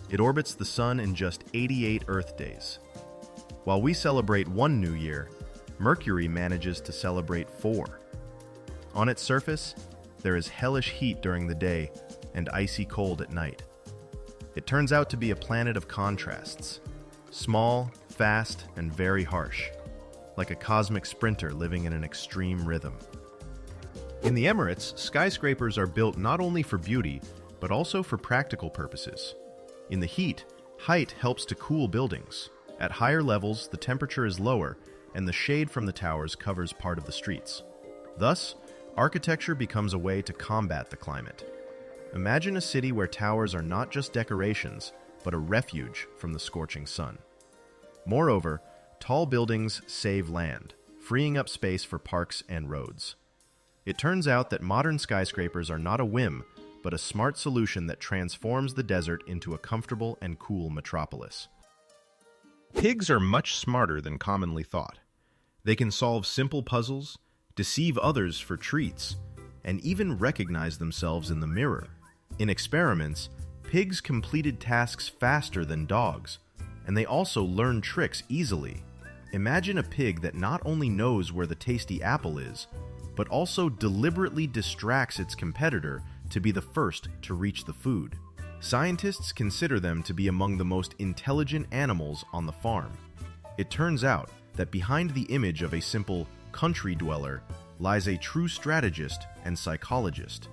It orbits the Sun in just 88 Earth days. While we celebrate one new year, Mercury manages to celebrate 4. On its surface, there is hellish heat during the day and icy cold at night. It turns out to be a planet of contrasts. Small, fast, and very harsh, like a cosmic sprinter living in an extreme rhythm. In the Emirates, skyscrapers are built not only for beauty, but also for practical purposes. In the heat, height helps to cool buildings. At higher levels, the temperature is lower, and the shade from the towers covers part of the streets. Thus, architecture becomes a way to combat the climate. Imagine a city where towers are not just decorations, but a refuge from the scorching sun. Moreover, tall buildings save land, freeing up space for parks and roads. It turns out that modern skyscrapers are not a whim, but a smart solution that transforms the desert into a comfortable and cool metropolis. Pigs are much smarter than commonly thought. They can solve simple puzzles, deceive others for treats, and even recognize themselves in the mirror. In experiments, pigs completed tasks faster than dogs, and they also learn tricks easily. Imagine a pig that not only knows where the tasty apple is, but also deliberately distracts its competitor to be the first to reach the food. Scientists consider them to be among the most intelligent animals on the farm. It turns out that behind the image of a simple country dweller lies a true strategist and psychologist.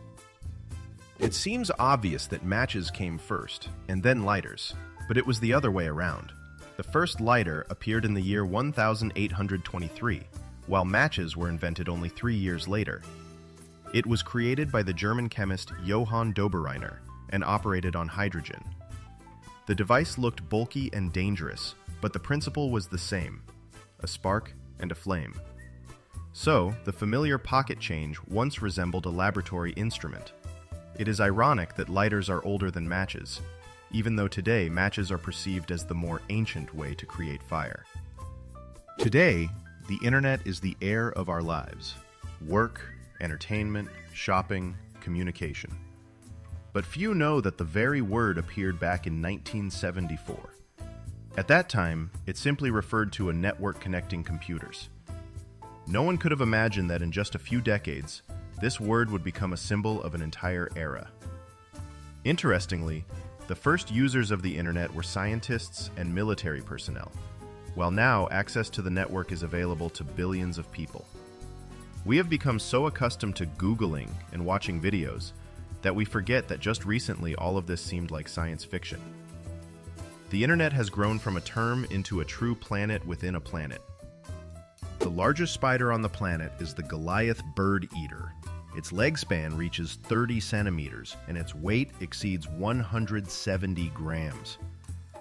It seems obvious that matches came first, and then lighters, but it was the other way around. The first lighter appeared in the year 1823, while matches were invented only 3 years later. It was created by the German chemist Johann Dobereiner and operated on hydrogen. The device looked bulky and dangerous, but the principle was the same: a spark and a flame. So, the familiar pocket change once resembled a laboratory instrument. It is ironic that lighters are older than matches, even though today matches are perceived as the more ancient way to create fire. Today, the internet is the air of our lives: work, entertainment, shopping, communication. But few know that the very word appeared back in 1974. At that time, it simply referred to a network connecting computers. No one could have imagined that in just a few decades, this word would become a symbol of an entire era. Interestingly, the first users of the internet were scientists and military personnel, while now access to the network is available to billions of people. We have become so accustomed to Googling and watching videos that we forget that just recently all of this seemed like science fiction. The internet has grown from a term into a true planet within a planet. The largest spider on the planet is the Goliath bird eater. Its leg span reaches 30 centimeters, and its weight exceeds 170 grams.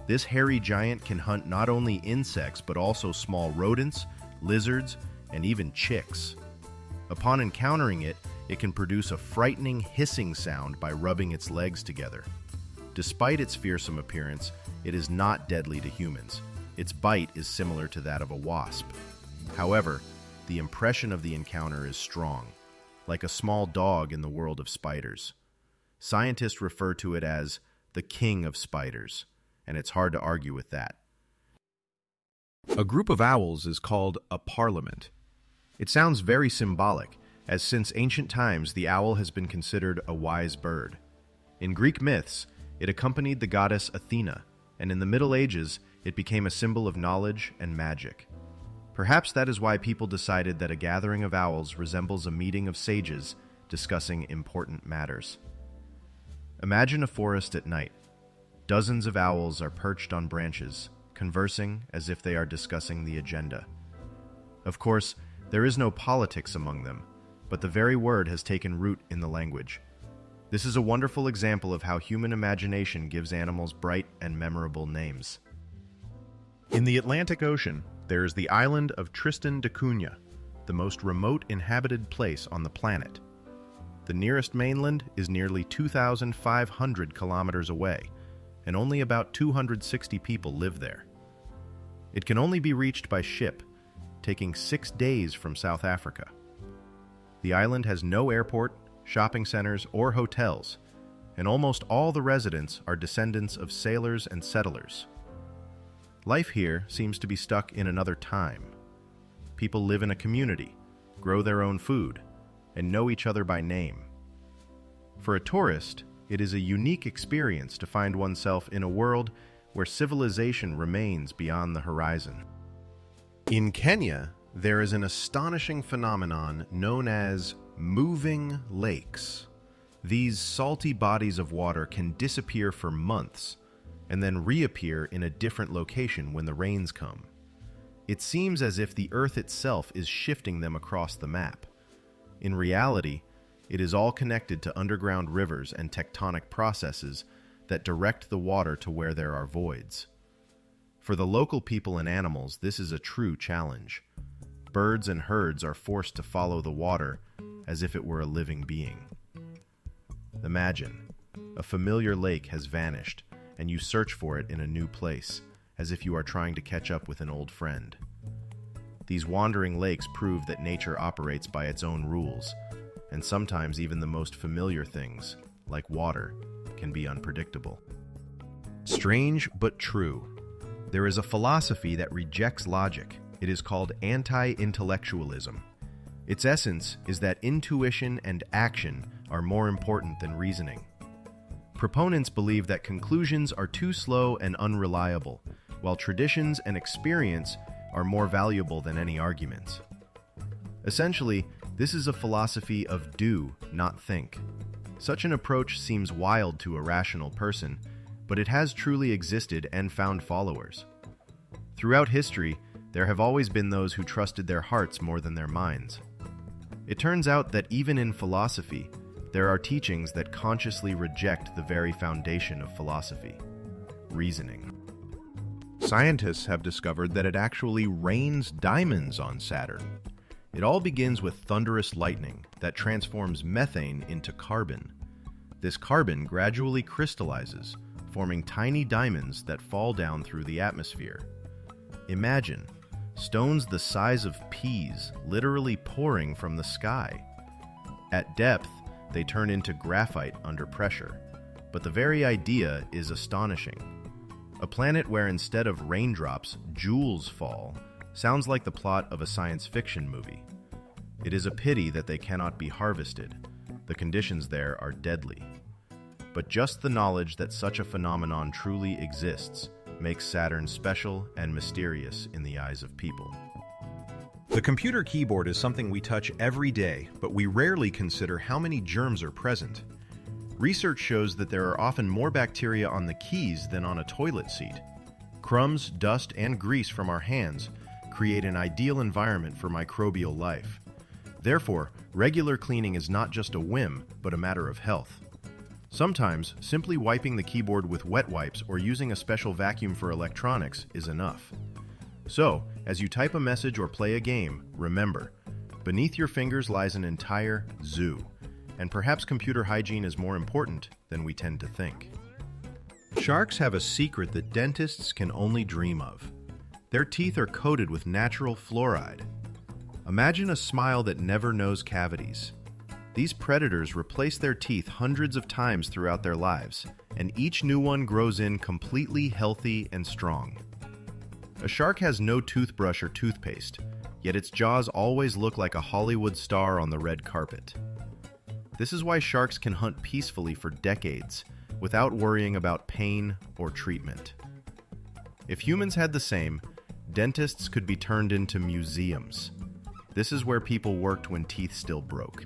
This hairy giant can hunt not only insects, but also small rodents, lizards, and even chicks. Upon encountering it, it can produce a frightening hissing sound by rubbing its legs together. Despite its fearsome appearance, it is not deadly to humans. Its bite is similar to that of a wasp. However, the impression of the encounter is strong, like a small dog in the world of spiders. Scientists refer to it as the king of spiders, and it's hard to argue with that. A group of owls is called a parliament. It sounds very symbolic, as since ancient times the owl has been considered a wise bird. In Greek myths, it accompanied the goddess Athena, and in the Middle Ages, it became a symbol of knowledge and magic. Perhaps that is why people decided that a gathering of owls resembles a meeting of sages discussing important matters. Imagine a forest at night. Dozens of owls are perched on branches, conversing as if they are discussing the agenda. Of course, there is no politics among them, but the very word has taken root in the language. This is a wonderful example of how human imagination gives animals bright and memorable names. In the Atlantic Ocean, there is the island of Tristan da Cunha, the most remote inhabited place on the planet. The nearest mainland is nearly 2,500 kilometers away, and only about 260 people live there. It can only be reached by ship, taking 6 days from South Africa. The island has no airport, shopping centers, or hotels, and almost all the residents are descendants of sailors and settlers. Life here seems to be stuck in another time. People live in a community, grow their own food, and know each other by name. For a tourist, it is a unique experience to find oneself in a world where civilization remains beyond the horizon. In Kenya, there is an astonishing phenomenon known as moving lakes. These salty bodies of water can disappear for months and then reappear in a different location when the rains come. It seems as if the earth itself is shifting them across the map. In reality, It is all connected to underground rivers and tectonic processes that direct the water to where there are voids. For the local people and animals, this is a true challenge. Birds and herds are forced to follow the water as if it were a living being. Imagine, a familiar lake has vanished, and you search for it in a new place, as if you are trying to catch up with an old friend. These wandering lakes prove that nature operates by its own rules, and sometimes even the most familiar things, like water, can be unpredictable. Strange but true. There is a philosophy that rejects logic. It is called anti-intellectualism. Its essence is that intuition and action are more important than reasoning. Proponents believe that conclusions are too slow and unreliable, while traditions and experience are more valuable than any arguments. Essentially, this is a philosophy of do, not think. Such an approach seems wild to a rational person, but it has truly existed and found followers. Throughout history, there have always been those who trusted their hearts more than their minds. It turns out that even in philosophy, there are teachings that consciously reject the very foundation of philosophy: reasoning. Scientists have discovered that it actually rains diamonds on Saturn. It all begins with thunderous lightning that transforms methane into carbon. This carbon gradually crystallizes, forming tiny diamonds that fall down through the atmosphere. Imagine stones the size of peas literally pouring from the sky. At depth, they turn into graphite under pressure, but the very idea is astonishing. A planet where instead of raindrops, jewels fall sounds like the plot of a science fiction movie. It is a pity that they cannot be harvested. The conditions there are deadly. But just the knowledge that such a phenomenon truly exists makes Saturn special and mysterious in the eyes of people. The computer keyboard is something we touch every day, but we rarely consider how many germs are present. Research shows that there are often more bacteria on the keys than on a toilet seat. Crumbs, dust, and grease from our hands create an ideal environment for microbial life. Therefore, regular cleaning is not just a whim, but a matter of health. Sometimes, simply wiping the keyboard with wet wipes or using a special vacuum for electronics is enough. So, as you type a message or play a game, remember, beneath your fingers lies an entire zoo, and perhaps computer hygiene is more important than we tend to think. Sharks have a secret that dentists can only dream of. Their teeth are coated with natural fluoride. Imagine a smile that never knows cavities. These predators replace their teeth hundreds of times throughout their lives, and each new one grows in completely healthy and strong. A shark has no toothbrush or toothpaste, yet its jaws always look like a Hollywood star on the red carpet. This is why sharks can hunt peacefully for decades without worrying about pain or treatment. If humans had the same, dentists could be turned into museums. This is where people worked when teeth still broke.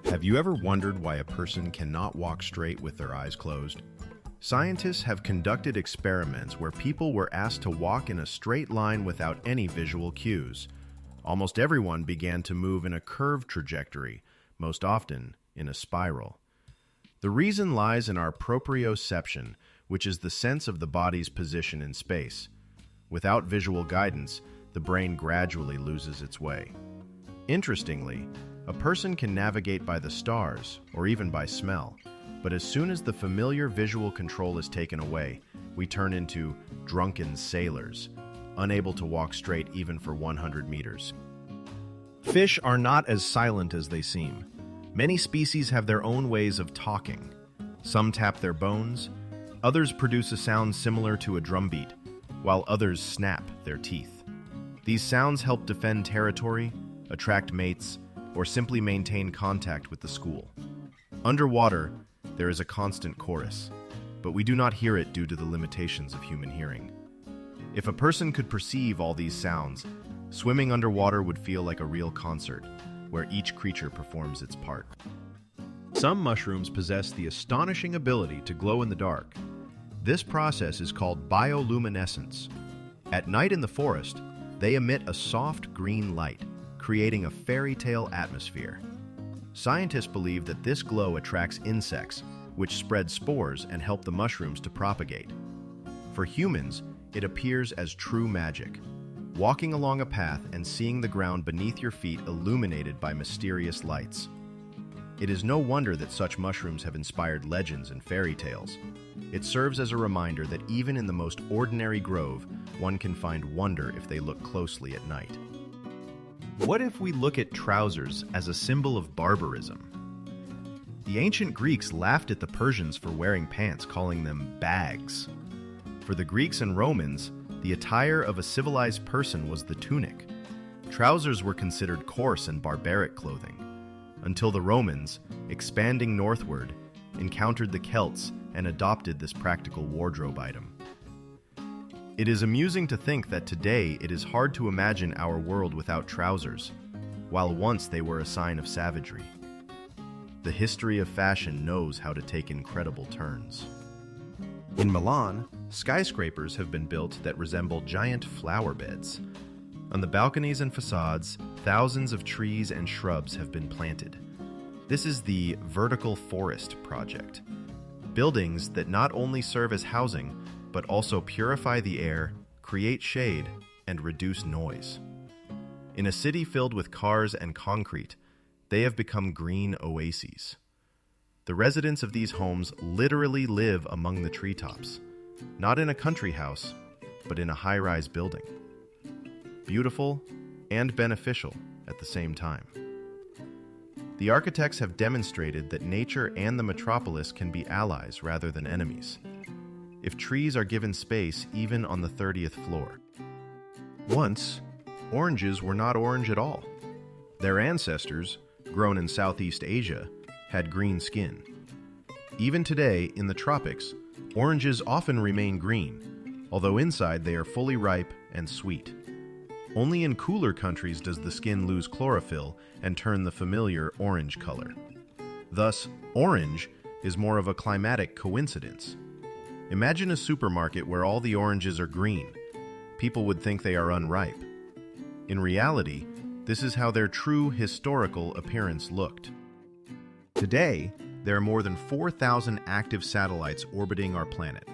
Have you ever wondered why a person cannot walk straight with their eyes closed? Scientists have conducted experiments where people were asked to walk in a straight line without any visual cues. Almost everyone began to move in a curved trajectory, most often in a spiral. The reason lies in our proprioception, which is the sense of the body's position in space. Without visual guidance, the brain gradually loses its way. Interestingly, a person can navigate by the stars, or even by smell, but as soon as the familiar visual control is taken away, we turn into drunken sailors, unable to walk straight even for 100 meters. Fish are not as silent as they seem. Many species have their own ways of talking. Some tap their bones, others produce a sound similar to a drumbeat, while others snap their teeth. These sounds help defend territory, attract mates, or simply maintain contact with the school. Underwater, there is a constant chorus, but we do not hear it due to the limitations of human hearing. If a person could perceive all these sounds, swimming underwater would feel like a real concert, where each creature performs its part. Some mushrooms possess the astonishing ability to glow in the dark. This process is called bioluminescence. At night in the forest, they emit a soft green light, creating a fairy tale atmosphere. Scientists believe that this glow attracts insects, which spread spores and help the mushrooms to propagate. For humans, it appears as true magic, walking along a path and seeing the ground beneath your feet illuminated by mysterious lights. It is no wonder that such mushrooms have inspired legends and fairy tales. It serves as a reminder that even in the most ordinary grove, one can find wonder if they look closely at night. What if we look at trousers as a symbol of barbarism? The ancient Greeks laughed at the Persians for wearing pants, calling them bags. For the Greeks and Romans, the attire of a civilized person was the tunic. Trousers were considered coarse and barbaric clothing, until the Romans, expanding northward, encountered the Celts and adopted this practical wardrobe item. It is amusing to think that today it is hard to imagine our world without trousers, while once they were a sign of savagery. The history of fashion knows how to take incredible turns. In Milan, skyscrapers have been built that resemble giant flower beds. On the balconies and facades, thousands of trees and shrubs have been planted. This is the Vertical Forest Project. Buildings that not only serve as housing, but also purify the air, create shade, and reduce noise. In a city filled with cars and concrete, they have become green oases. The residents of these homes literally live among the treetops, not in a country house, but in a high-rise building. Beautiful and beneficial at the same time. The architects have demonstrated that nature and the metropolis can be allies rather than enemies, if trees are given space even on the 30th floor. Once, oranges were not orange at all. Their ancestors, grown in Southeast Asia, had green skin. Even today, in the tropics, oranges often remain green, although inside they are fully ripe and sweet. Only in cooler countries does the skin lose chlorophyll and turn the familiar orange color. Thus, orange is more of a climatic coincidence. Imagine a supermarket where all the oranges are green. People would think they are unripe. In reality, this is how their true historical appearance looked. Today, there are more than 4,000 active satellites orbiting our planet.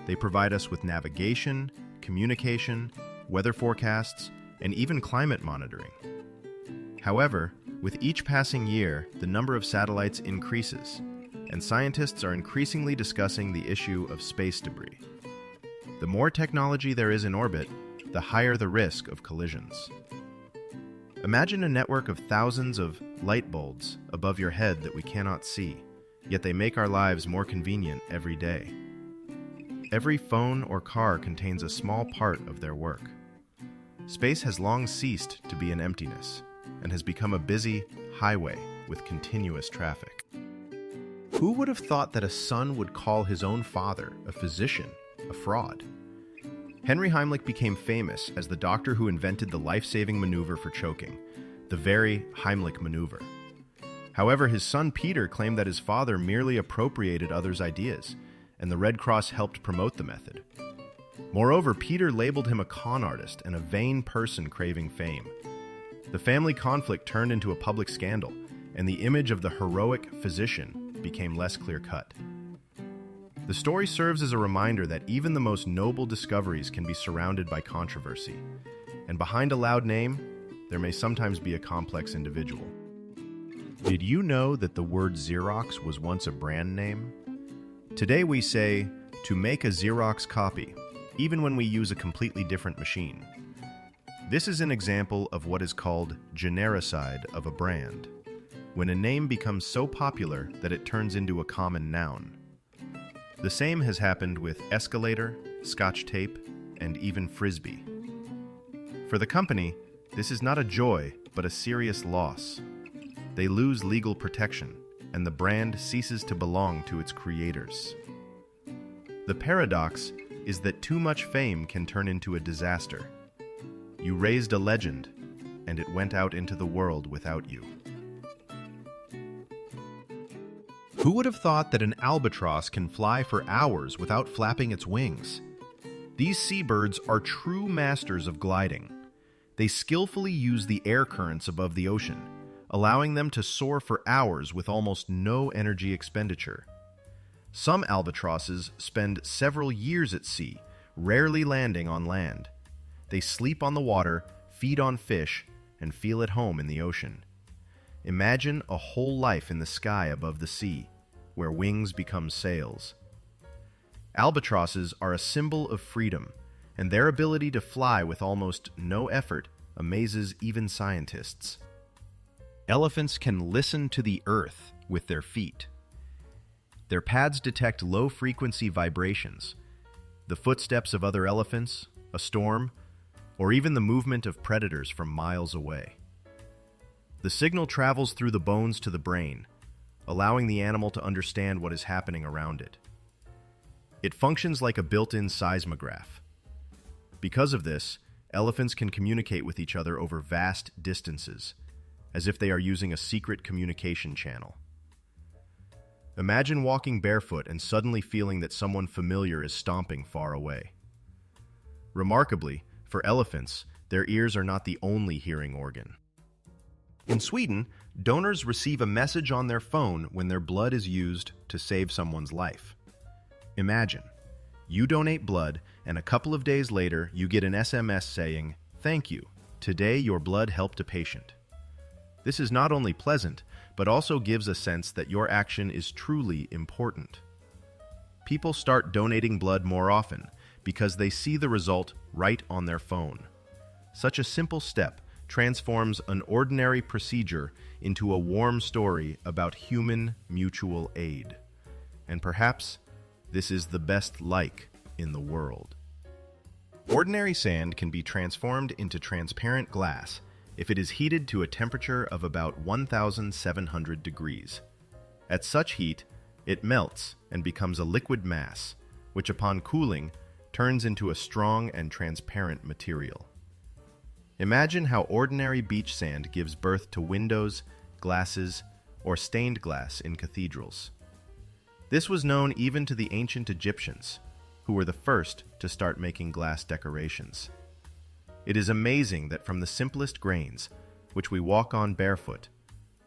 They provide us with navigation, communication, weather forecasts, and even climate monitoring. However, with each passing year, the number of satellites increases, and scientists are increasingly discussing the issue of space debris. The more technology there is in orbit, the higher the risk of collisions. Imagine a network of thousands of light bulbs above your head that we cannot see, yet they make our lives more convenient every day. Every phone or car contains a small part of their work. Space has long ceased to be an emptiness and has become a busy highway with continuous traffic. Who would have thought that a son would call his own father, a physician, a fraud? Henry Heimlich became famous as the doctor who invented the life-saving maneuver for choking, the very Heimlich maneuver. However, his son Peter claimed that his father merely appropriated others' ideas, and the Red Cross helped promote the method. Moreover, Peter labeled him a con artist and a vain person craving fame. The family conflict turned into a public scandal, and the image of the heroic physician became less clear-cut. The story serves as a reminder that even the most noble discoveries can be surrounded by controversy, and behind a loud name, there may sometimes be a complex individual. Did you know that the word Xerox was once a brand name? Today we say, to make a Xerox copy, even when we use a completely different machine. This is an example of what is called genericide of a brand, when a name becomes so popular that it turns into a common noun. The same has happened with escalator, Scotch tape, and even Frisbee. For the company, this is not a joy, but a serious loss. They lose legal protection, and the brand ceases to belong to its creators. The paradox is that too much fame can turn into a disaster. You raised a legend, and it went out into the world without you. Who would have thought that an albatross can fly for hours without flapping its wings? These seabirds are true masters of gliding. They skillfully use the air currents above the ocean, allowing them to soar for hours with almost no energy expenditure. Some albatrosses spend several years at sea, rarely landing on land. They sleep on the water, feed on fish, and feel at home in the ocean. Imagine a whole life in the sky above the sea, where wings become sails. Albatrosses are a symbol of freedom, and their ability to fly with almost no effort amazes even scientists. Elephants can listen to the earth with their feet. Their pads detect low-frequency vibrations, the footsteps of other elephants, a storm, or even the movement of predators from miles away. The signal travels through the bones to the brain, allowing the animal to understand what is happening around it. It functions like a built-in seismograph. Because of this, elephants can communicate with each other over vast distances, as if they are using a secret communication channel. Imagine walking barefoot and suddenly feeling that someone familiar is stomping far away. Remarkably, for elephants, their ears are not the only hearing organ. In Sweden, donors receive a message on their phone when their blood is used to save someone's life. Imagine, you donate blood, and a couple of days later, you get an SMS saying, "Thank you. Today your blood helped a patient." This is not only pleasant, but also gives a sense that your action is truly important. People start donating blood more often because they see the result right on their phone. Such a simple step transforms an ordinary procedure into a warm story about human mutual aid. And perhaps this is the best like in the world. Ordinary sand can be transformed into transparent glass if it is heated to a temperature of about 1,700 degrees. At such heat, it melts and becomes a liquid mass, which upon cooling turns into a strong and transparent material. Imagine how ordinary beach sand gives birth to windows, glasses, or stained glass in cathedrals. This was known even to the ancient Egyptians, who were the first to start making glass decorations. It is amazing that from the simplest grains, which we walk on barefoot,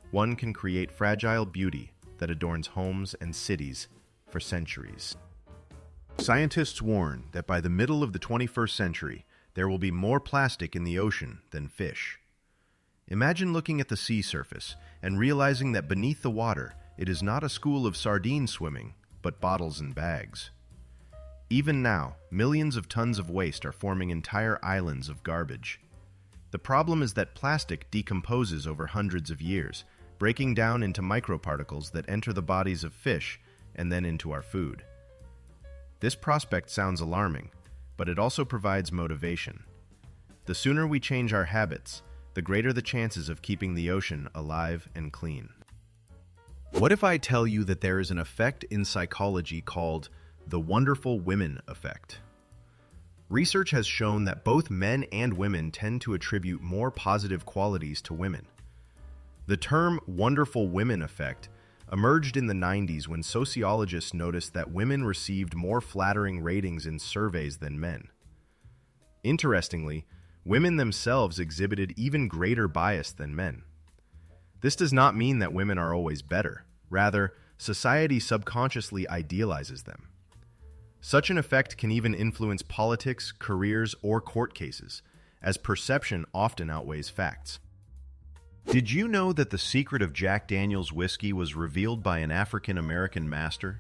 one can create fragile beauty that adorns homes and cities for centuries. Scientists warn that by the middle of the 21st century, there will be more plastic in the ocean than fish. Imagine looking at the sea surface and realizing that beneath the water, it is not a school of sardines swimming, but bottles and bags. Even now, millions of tons of waste are forming entire islands of garbage. The problem is that plastic decomposes over hundreds of years, breaking down into microparticles that enter the bodies of fish and then into our food. This prospect sounds alarming, but it also provides motivation. The sooner we change our habits, the greater the chances of keeping the ocean alive and clean. What if I tell you that there is an effect in psychology called the wonderful women effect? Research has shown that both men and women tend to attribute more positive qualities to women. The term wonderful women effect emerged in the 90s when sociologists noticed that women received more flattering ratings in surveys than men. Interestingly, women themselves exhibited even greater bias than men. This does not mean that women are always better. Rather, society subconsciously idealizes them. Such an effect can even influence politics, careers, or court cases, as perception often outweighs facts. Did you know that the secret of Jack Daniel's whiskey was revealed by an African-American master?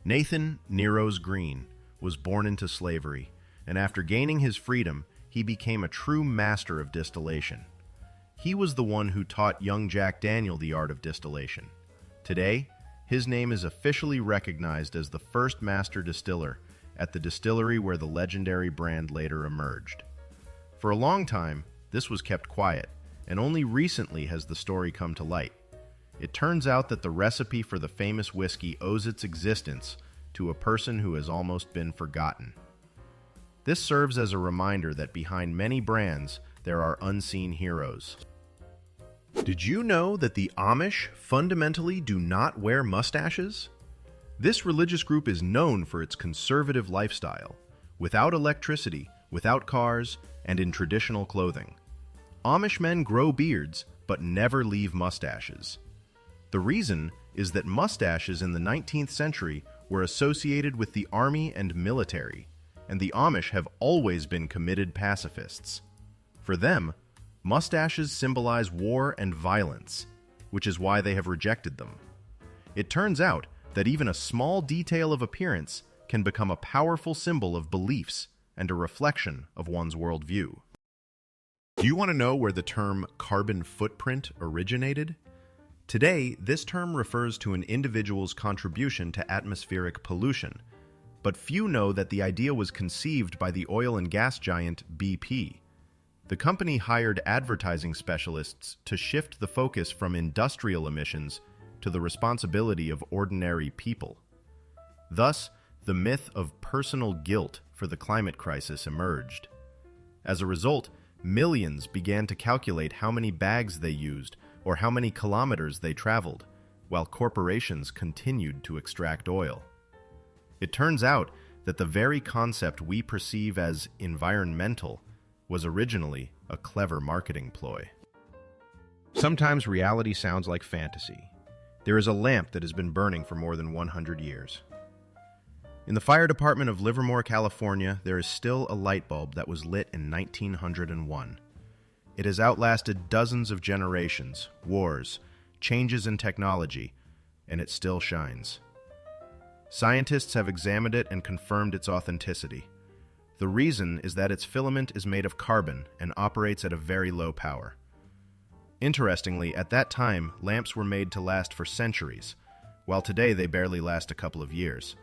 Nathan Nero's Green was born into slavery, and after gaining his freedom, he became a true master of distillation. He was the one who taught young Jack Daniel the art of distillation. Today, his name is officially recognized as the first master distiller at the distillery where the legendary brand later emerged. For a long time, this was kept quiet, and only recently has the story come to light. It turns out that the recipe for the famous whiskey owes its existence to a person who has almost been forgotten. This serves as a reminder that behind many brands, there are unseen heroes. Did you know that the Amish fundamentally do not wear mustaches? This religious group is known for its conservative lifestyle, without electricity, without cars, and in traditional clothing. Amish men grow beards, but never leave mustaches. The reason is that mustaches in the 19th century were associated with the army and military, and the Amish have always been committed pacifists. For them, mustaches symbolize war and violence, which is why they have rejected them. It turns out that even a small detail of appearance can become a powerful symbol of beliefs and a reflection of one's worldview. Do you want to know where the term carbon footprint originated? Today, this term refers to an individual's contribution to atmospheric pollution, but few know that the idea was conceived by the oil and gas giant BP. The company hired advertising specialists to shift the focus from industrial emissions to the responsibility of ordinary people. Thus, the myth of personal guilt for the climate crisis emerged. As a result, millions began to calculate how many bags they used or how many kilometers they traveled, while corporations continued to extract oil. It turns out that the very concept we perceive as environmental was originally a clever marketing ploy. Sometimes reality sounds like fantasy. There is a lamp that has been burning for more than 100 years. In the fire department of Livermore, California, there is still a light bulb that was lit in 1901. It has outlasted dozens of generations, wars, changes in technology, and it still shines. Scientists have examined it and confirmed its authenticity. The reason is that its filament is made of carbon and operates at a very low power. Interestingly, at that time, lamps were made to last for centuries, while today they barely last a couple of years.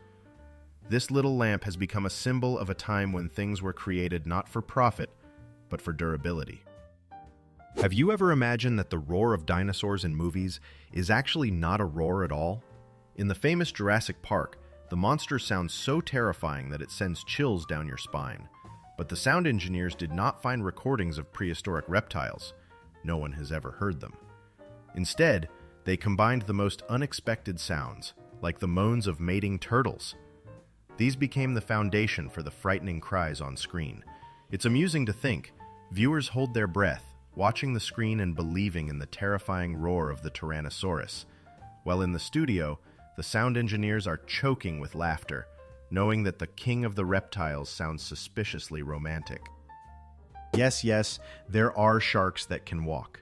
This little lamp has become a symbol of a time when things were created not for profit, but for durability. Have you ever imagined that the roar of dinosaurs in movies is actually not a roar at all? In the famous Jurassic Park, the monster sounds so terrifying that it sends chills down your spine. But the sound engineers did not find recordings of prehistoric reptiles. No one has ever heard them. Instead, they combined the most unexpected sounds, like the moans of mating turtles. These became the foundation for the frightening cries on screen. It's amusing to think. Viewers hold their breath, watching the screen and believing in the terrifying roar of the Tyrannosaurus, while in the studio, the sound engineers are choking with laughter, knowing that the king of the reptiles sounds suspiciously romantic. Yes, there are sharks that can walk.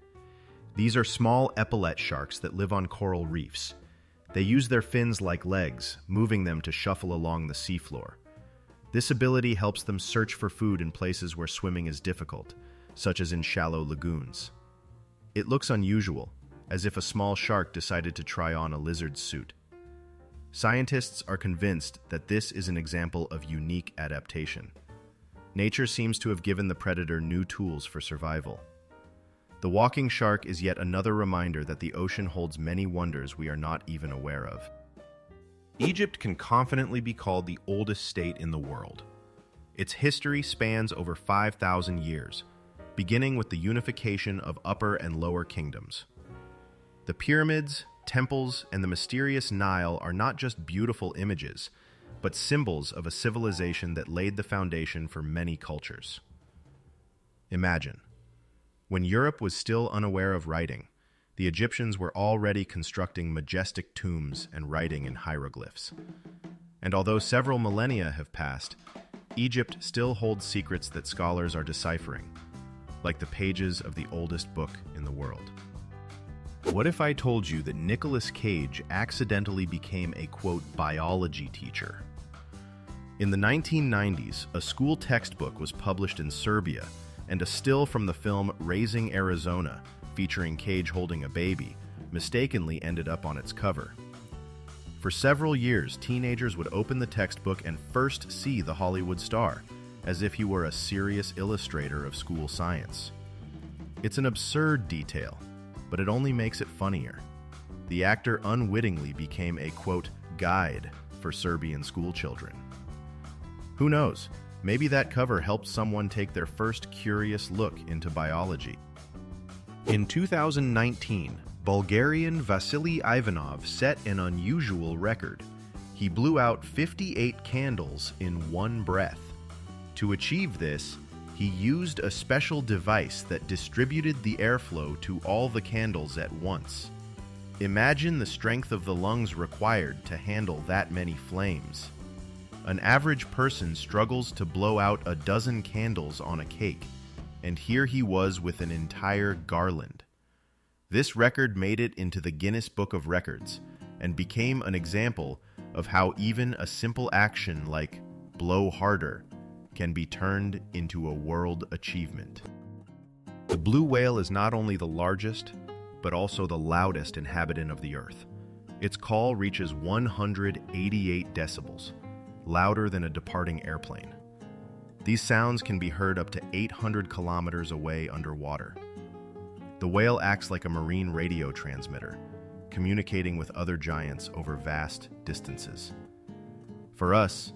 These are small epaulette sharks that live on coral reefs. They use their fins like legs, moving them to shuffle along the seafloor. This ability helps them search for food in places where swimming is difficult, such as in shallow lagoons. It looks unusual, as if a small shark decided to try on a lizard's suit. Scientists are convinced that this is an example of unique adaptation. Nature seems to have given the predator new tools for survival. The walking shark is yet another reminder that the ocean holds many wonders we are not even aware of. Egypt can confidently be called the oldest state in the world. Its history spans over 5,000 years, beginning with the unification of Upper and Lower Kingdoms. The pyramids, temples, and the mysterious Nile are not just beautiful images, but symbols of a civilization that laid the foundation for many cultures. Imagine, when Europe was still unaware of writing, the Egyptians were already constructing majestic tombs and writing in hieroglyphs. And although several millennia have passed, Egypt still holds secrets that scholars are deciphering, like the pages of the oldest book in the world. What if I told you that Nicolas Cage accidentally became a, quote, biology teacher? In the 1990s, a school textbook was published in Serbia, and a still from the film Raising Arizona, featuring Cage holding a baby, mistakenly ended up on its cover. For several years, teenagers would open the textbook and first see the Hollywood star, as if he were a serious illustrator of school science. It's an absurd detail, but it only makes it funnier. The actor unwittingly became a, quote, guide for Serbian schoolchildren. Who knows? Maybe that cover helped someone take their first curious look into biology. In 2019, Bulgarian Vasily Ivanov set an unusual record. He blew out 58 candles in one breath. To achieve this, He used a special device that distributed the airflow to all the candles at once. Imagine the strength of the lungs required to handle that many flames. An average person struggles to blow out a dozen candles on a cake, and here he was with an entire garland. This record made it into the Guinness Book of Records and became an example of how even a simple action like blow harder can be turned into a world achievement. The blue whale is not only the largest, but also the loudest inhabitant of the Earth. Its call reaches 188 decibels, louder than a departing airplane. These sounds can be heard up to 800 kilometers away underwater. The whale acts like a marine radio transmitter, communicating with other giants over vast distances. For us,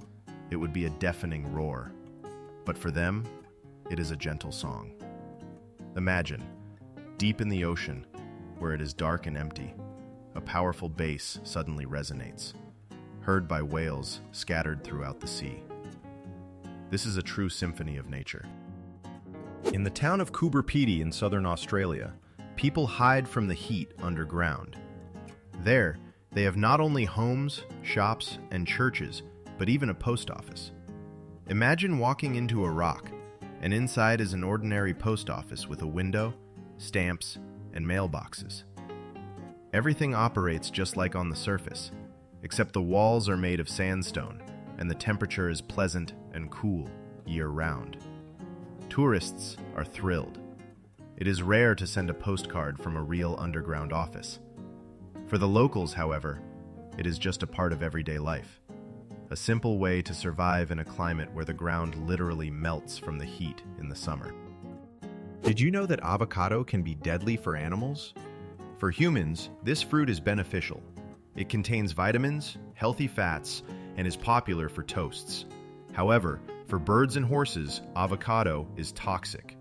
it would be a deafening roar, but for them, it is a gentle song. Imagine, deep in the ocean, where it is dark and empty, a powerful bass suddenly resonates, heard by whales scattered throughout the sea. This is a true symphony of nature. In the town of Coober Pedy in southern Australia, people hide from the heat underground. There, they have not only homes, shops, and churches, but even a post office. Imagine walking into a rock, and inside is an ordinary post office with a window, stamps, and mailboxes. Everything operates just like on the surface, except the walls are made of sandstone, and the temperature is pleasant and cool year-round. Tourists are thrilled. It is rare to send a postcard from a real underground office. For the locals, however, it is just a part of everyday life. A simple way to survive in a climate where the ground literally melts from the heat in the summer. Did you know that avocado can be deadly for animals? For humans, this fruit is beneficial. It contains vitamins, healthy fats, and is popular for toasts. However, for birds and horses, avocado is toxic.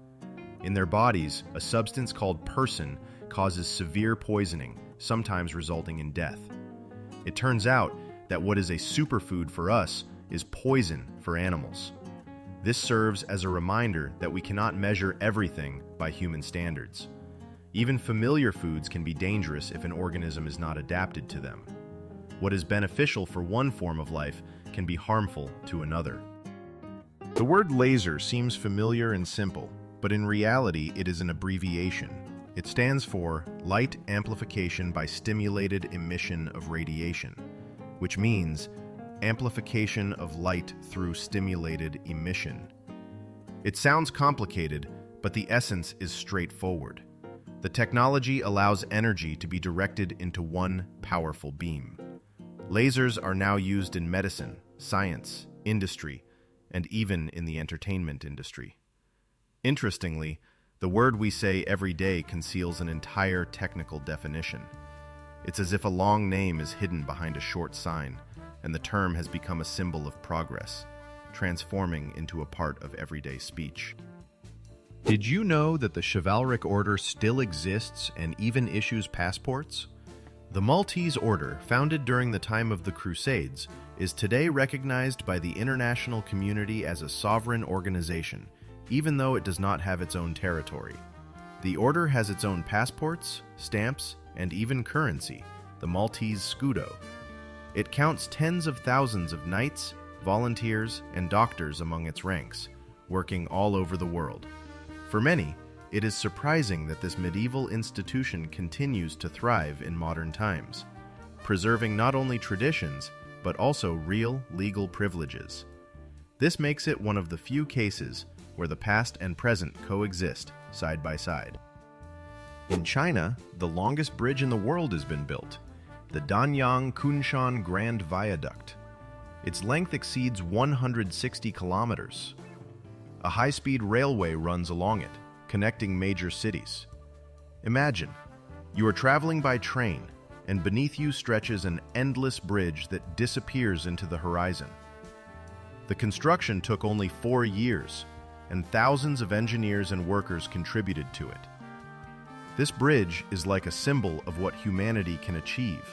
In their bodies, a substance called persin causes severe poisoning, sometimes resulting in death. It turns out that what is a superfood for us is poison for animals. This serves as a reminder that we cannot measure everything by human standards. Even familiar foods can be dangerous if an organism is not adapted to them. What is beneficial for one form of life can be harmful to another. The word laser seems familiar and simple, but in reality it is an abbreviation. It stands for Light Amplification by Stimulated Emission of Radiation, which means amplification of light through stimulated emission. It sounds complicated, but the essence is straightforward. The technology allows energy to be directed into one powerful beam. Lasers are now used in medicine, science, industry, and even in the entertainment industry. Interestingly, the word we say every day conceals an entire technical definition. It's as if a long name is hidden behind a short sign, and the term has become a symbol of progress, transforming into a part of everyday speech. Did you know that the chivalric order still exists and even issues passports? The Maltese Order, founded during the time of the Crusades, is today recognized by the international community as a sovereign organization, even though it does not have its own territory. The order has its own passports, stamps, and even currency, the Maltese scudo. It counts tens of thousands of knights, volunteers, and doctors among its ranks, working all over the world. For many, it is surprising that this medieval institution continues to thrive in modern times, preserving not only traditions, but also real legal privileges. This makes it one of the few cases where the past and present coexist side by side. In China, the longest bridge in the world has been built, the Danyang-Kunshan Grand Viaduct. Its length exceeds 160 kilometers. A high-speed railway runs along it, connecting major cities. Imagine, you are traveling by train, and beneath you stretches an endless bridge that disappears into the horizon. The construction took only 4 years, and thousands of engineers and workers contributed to it. This bridge is like a symbol of what humanity can achieve,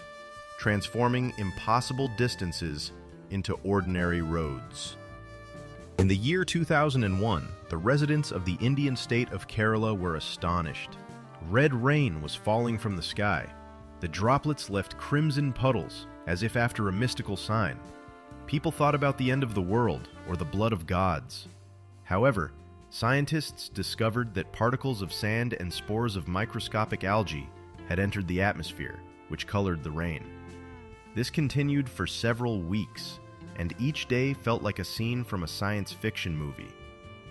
transforming impossible distances into ordinary roads. In the year 2001, the residents of the Indian state of Kerala were astonished. Red rain was falling from the sky. The droplets left crimson puddles, as if after a mystical sign. People thought about the end of the world or the blood of gods. However, scientists discovered that particles of sand and spores of microscopic algae had entered the atmosphere, which colored the rain. This continued for several weeks, and each day felt like a scene from a science fiction movie.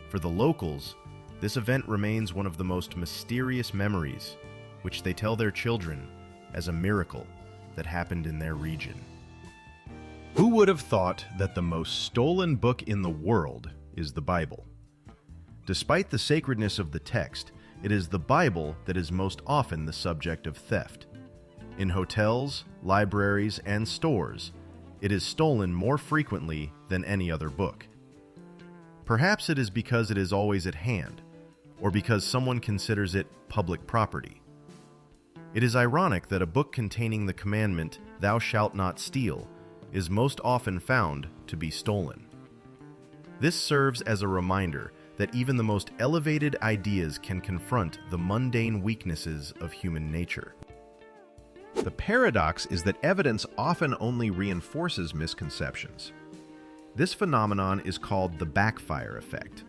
For the locals, this event remains one of the most mysterious memories, which they tell their children as a miracle that happened in their region. Who would have thought that the most stolen book in the world is the Bible? Despite the sacredness of the text, it is the Bible that is most often the subject of theft. In hotels, libraries, and stores, it is stolen more frequently than any other book. Perhaps it is because it is always at hand, or because someone considers it public property. It is ironic that a book containing the commandment, "Thou shalt not steal," is most often found to be stolen. This serves as a reminder that even the most elevated ideas can confront the mundane weaknesses of human nature. The paradox is that evidence often only reinforces misconceptions. This phenomenon is called the backfire effect.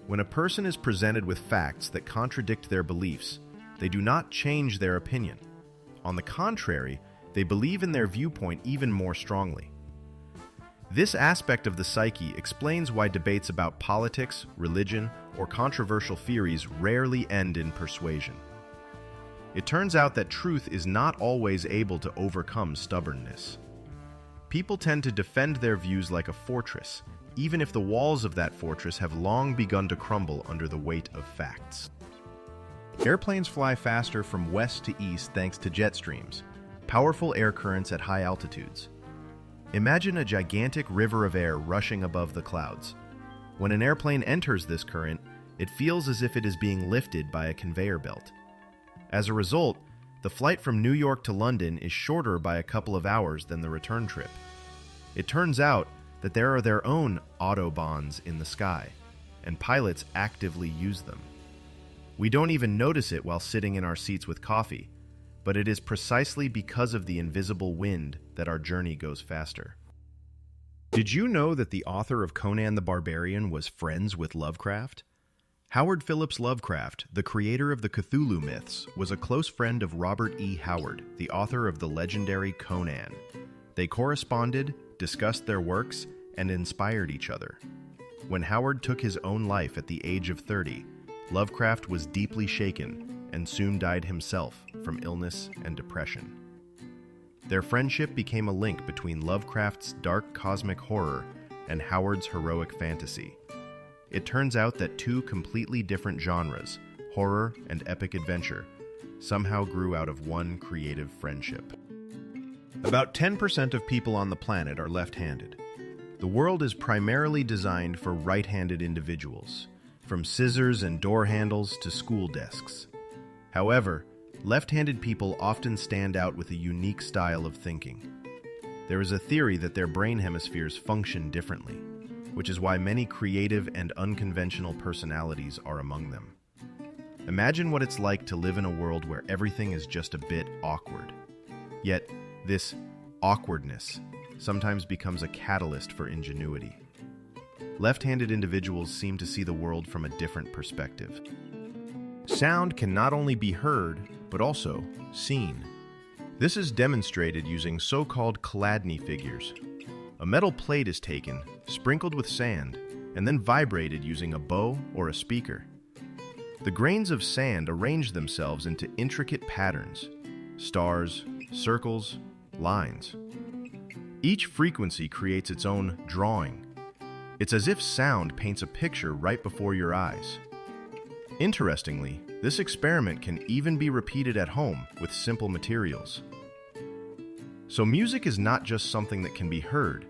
When a person is presented with facts that contradict their beliefs, they do not change their opinion. On the contrary, they believe in their viewpoint even more strongly. This aspect of the psyche explains why debates about politics, religion, or controversial theories rarely end in persuasion. It turns out that truth is not always able to overcome stubbornness. People tend to defend their views like a fortress, even if the walls of that fortress have long begun to crumble under the weight of facts. Airplanes fly faster from west to east thanks to jet streams, powerful air currents at high altitudes. Imagine a gigantic river of air rushing above the clouds. When an airplane enters this current, it feels as if it is being lifted by a conveyor belt. As a result, the flight from New York to London is shorter by a couple of hours than the return trip. It turns out that there are their own autobahns in the sky, and pilots actively use them. We don't even notice it while sitting in our seats with coffee, but it is precisely because of the invisible wind that our journey goes faster. Did you know that the author of Conan the Barbarian was friends with Lovecraft? Howard Phillips Lovecraft, the creator of the Cthulhu myths, was a close friend of Robert E. Howard, the author of the legendary Conan. They corresponded, discussed their works, and inspired each other. When Howard took his own life at the age of 30, Lovecraft was deeply shaken and soon died himself from illness and depression. Their friendship became a link between Lovecraft's dark cosmic horror and Howard's heroic fantasy. It turns out that two completely different genres, horror and epic adventure, somehow grew out of one creative friendship. About 10% of people on the planet are left-handed. The world is primarily designed for right-handed individuals, from scissors and door handles to school desks. However, left-handed people often stand out with a unique style of thinking. There is a theory that their brain hemispheres function differently, which is why many creative and unconventional personalities are among them. Imagine what it's like to live in a world where everything is just a bit awkward. Yet, this awkwardness sometimes becomes a catalyst for ingenuity. Left-handed individuals seem to see the world from a different perspective. Sound can not only be heard, but also seen. This is demonstrated using so-called Chladni figures. A metal plate is taken, sprinkled with sand, and then vibrated using a bow or a speaker. The grains of sand arrange themselves into intricate patterns: stars, circles, lines. Each frequency creates its own drawing. It's as if sound paints a picture right before your eyes. Interestingly, this experiment can even be repeated at home with simple materials. So music is not just something that can be heard,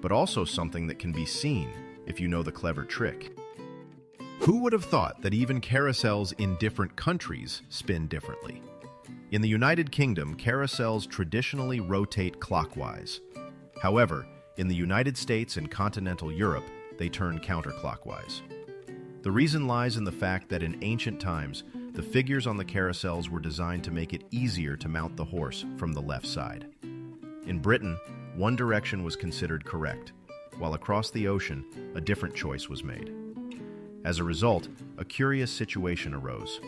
but also something that can be seen if you know the clever trick. Who would have thought that even carousels in different countries spin differently? In the United Kingdom, carousels traditionally rotate clockwise. However, in the United States and continental Europe, they turn counterclockwise. The reason lies in the fact that in ancient times, the figures on the carousels were designed to make it easier to mount the horse from the left side. In Britain, one direction was considered correct, while across the ocean, a different choice was made. As a result, a curious situation arose.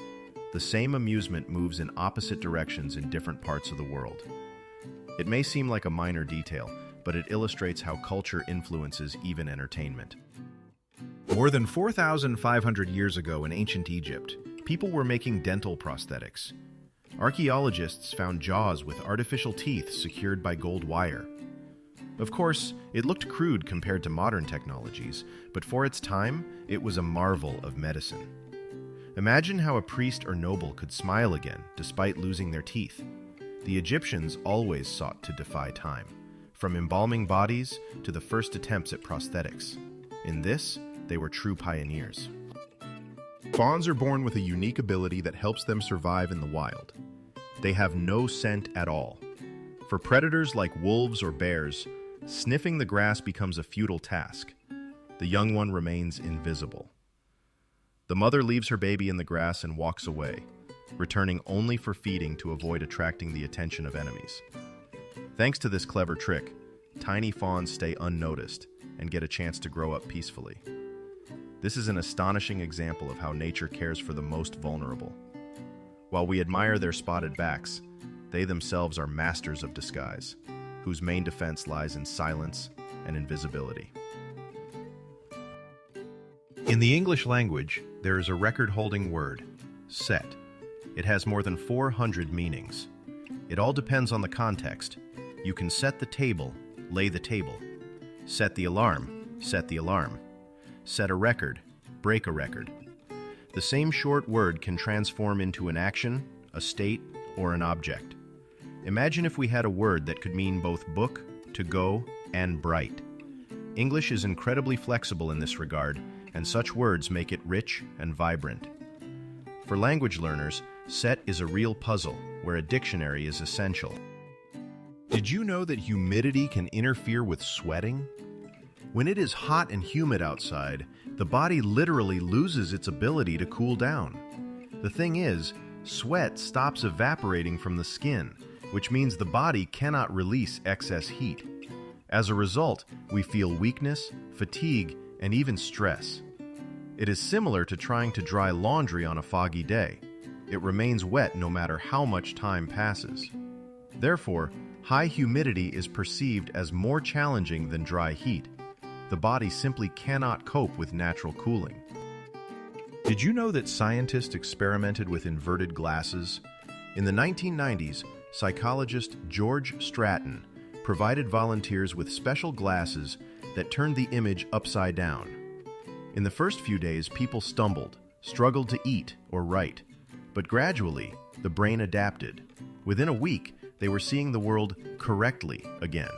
The same amusement moves in opposite directions in different parts of the world. It may seem like a minor detail, but it illustrates how culture influences even entertainment. More than 4,500 years ago in ancient Egypt, people were making dental prosthetics. Archaeologists found jaws with artificial teeth secured by gold wire. Of course, it looked crude compared to modern technologies, but for its time, it was a marvel of medicine. Imagine how a priest or noble could smile again despite losing their teeth. The Egyptians always sought to defy time, from embalming bodies to the first attempts at prosthetics. In this, they were true pioneers. Fawns are born with a unique ability that helps them survive in the wild. They have no scent at all. For predators like wolves or bears, sniffing the grass becomes a futile task. The young one remains invisible. The mother leaves her baby in the grass and walks away, returning only for feeding to avoid attracting the attention of enemies. Thanks to this clever trick, tiny fawns stay unnoticed and get a chance to grow up peacefully. This is an astonishing example of how nature cares for the most vulnerable. While we admire their spotted backs, they themselves are masters of disguise, whose main defense lies in silence and invisibility. In the English language, there is a record-holding word, set. It has more than 400 meanings. It all depends on the context. You can set the table, lay the table. Set the alarm, set the alarm. Set a record, break a record. The same short word can transform into an action, a state, or an object. Imagine if we had a word that could mean both book, to go, and bright. English is incredibly flexible in this regard, and such words make it rich and vibrant. For language learners, set is a real puzzle, where a dictionary is essential. Did you know that humidity can interfere with sweating? When it is hot and humid outside, the body literally loses its ability to cool down. The thing is, sweat stops evaporating from the skin, which means the body cannot release excess heat. As a result, we feel weakness, fatigue, and even stress. It is similar to trying to dry laundry on a foggy day. It remains wet no matter how much time passes. Therefore, high humidity is perceived as more challenging than dry heat. The body simply cannot cope with natural cooling. Did you know that scientists experimented with inverted glasses? In the 1990s, psychologist George Stratton provided volunteers with special glasses that turned the image upside down. In the first few days, people stumbled, struggled to eat or write, but gradually, the brain adapted. Within a week, they were seeing the world correctly again,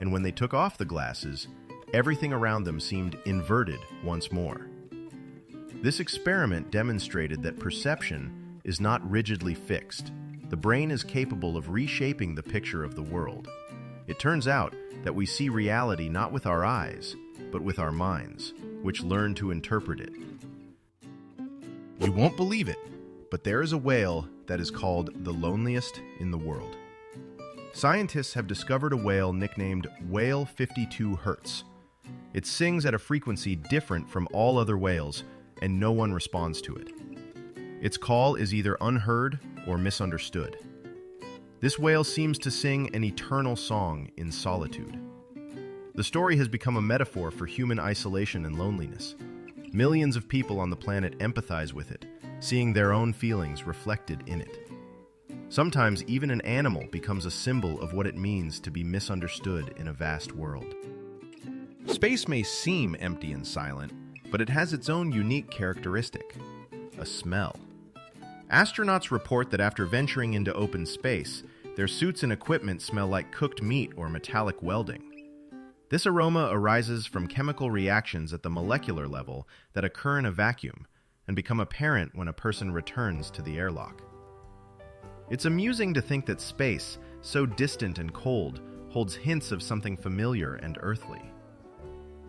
and when they took off the glasses, everything around them seemed inverted once more. This experiment demonstrated that perception is not rigidly fixed. The brain is capable of reshaping the picture of the world. It turns out that we see reality not with our eyes, but with our minds, which learn to interpret it. You won't believe it, but there is a whale that is called the loneliest in the world. Scientists have discovered a whale nicknamed Whale 52 Hertz. It sings at a frequency different from all other whales, and no one responds to it. Its call is either unheard or misunderstood. This whale seems to sing an eternal song in solitude. The story has become a metaphor for human isolation and loneliness. Millions of people on the planet empathize with it, seeing their own feelings reflected in it. Sometimes even an animal becomes a symbol of what it means to be misunderstood in a vast world. Space may seem empty and silent, but it has its own unique characteristic: a smell. Astronauts report that after venturing into open space, their suits and equipment smell like cooked meat or metallic welding. This aroma arises from chemical reactions at the molecular level that occur in a vacuum and become apparent when a person returns to the airlock. It's amusing to think that space, so distant and cold, holds hints of something familiar and earthly.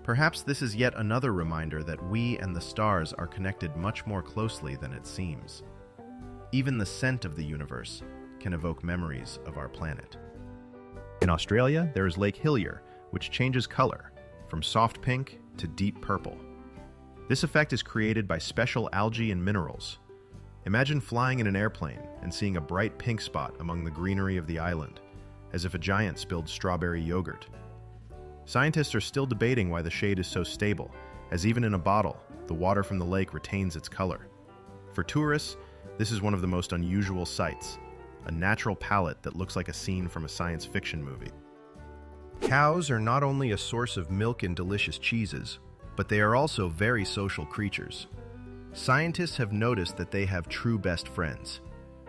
Perhaps this is yet another reminder that we and the stars are connected much more closely than it seems. Even the scent of the universe can evoke memories of our planet. In Australia, there is Lake Hillier, which changes color from soft pink to deep purple. This effect is created by special algae and minerals. Imagine flying in an airplane and seeing a bright pink spot among the greenery of the island, as if a giant spilled strawberry yogurt. Scientists are still debating why the shade is so stable, as even in a bottle, the water from the lake retains its color. For tourists, this is one of the most unusual sights, a natural palette that looks like a scene from a science fiction movie. Cows are not only a source of milk and delicious cheeses, but they are also very social creatures. Scientists have noticed that they have true best friends.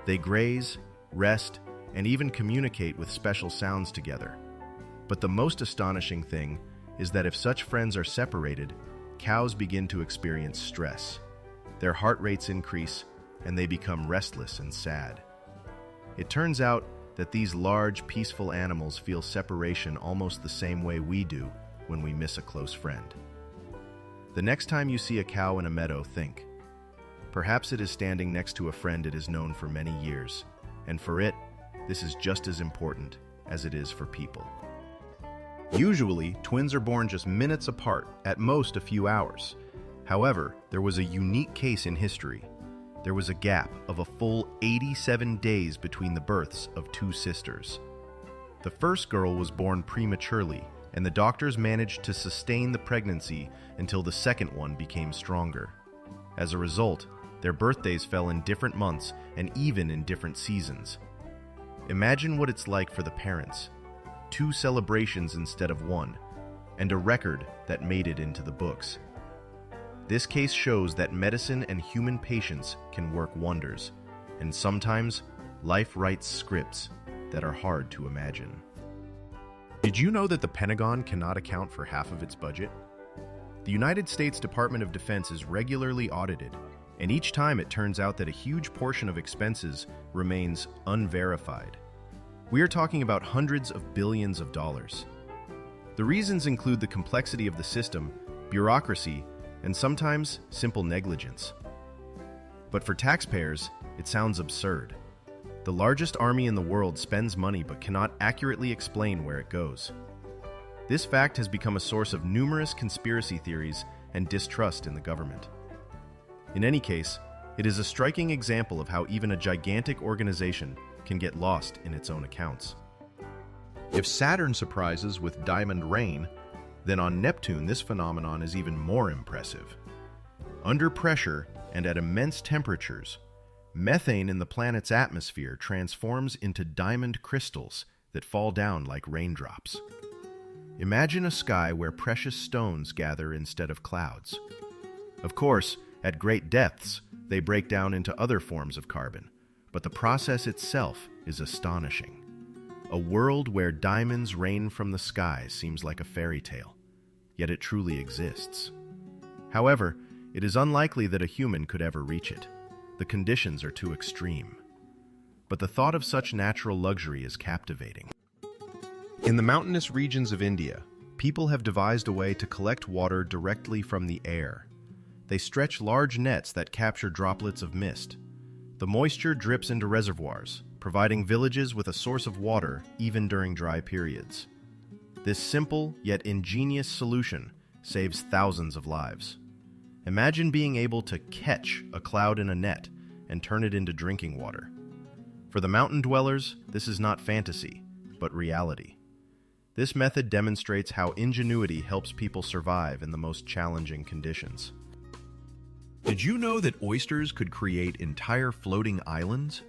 They graze, rest, and even communicate with special sounds together. But the most astonishing thing is that if such friends are separated, cows begin to experience stress. Their heart rates increase, and they become restless and sad. It turns out that these large, peaceful animals feel separation almost the same way we do when we miss a close friend. The next time you see a cow in a meadow, think, perhaps it is standing next to a friend it has known for many years, and for it, this is just as important as it is for people. Usually, twins are born just minutes apart, at most a few hours. However, there was a unique case in history. There was a gap of a full 87 days between the births of two sisters. The first girl was born prematurely, and the doctors managed to sustain the pregnancy until the second one became stronger. As a result, their birthdays fell in different months and even in different seasons. Imagine what it's like for the parents. 2 celebrations instead of 1, and a record that made it into the books. This case shows that medicine and human patience can work wonders, and sometimes life writes scripts that are hard to imagine. Did you know that the Pentagon cannot account for half of its budget? The United States Department of Defense is regularly audited, and each time it turns out that a huge portion of expenses remains unverified. We are talking about hundreds of billions of dollars. The reasons include the complexity of the system, bureaucracy, and sometimes simple negligence. But for taxpayers, it sounds absurd. The largest army in the world spends money but cannot accurately explain where it goes. This fact has become a source of numerous conspiracy theories and distrust in the government. In any case, it is a striking example of how even a gigantic organization can get lost in its own accounts. If Saturn surprises with diamond rain, then on Neptune this phenomenon is even more impressive. Under pressure and at immense temperatures, methane in the planet's atmosphere transforms into diamond crystals that fall down like raindrops. Imagine a sky where precious stones gather instead of clouds. Of course, at great depths, they break down into other forms of carbon, but the process itself is astonishing. A world where diamonds rain from the sky seems like a fairy tale, yet it truly exists. However, it is unlikely that a human could ever reach it. The conditions are too extreme. But the thought of such natural luxury is captivating. In the mountainous regions of India, people have devised a way to collect water directly from the air. They stretch large nets that capture droplets of mist. The moisture drips into reservoirs, providing villages with a source of water even during dry periods. This simple yet ingenious solution saves thousands of lives. Imagine being able to catch a cloud in a net and turn it into drinking water. For the mountain dwellers, this is not fantasy, but reality. This method demonstrates how ingenuity helps people survive in the most challenging conditions. Did you know that oysters could create entire floating islands?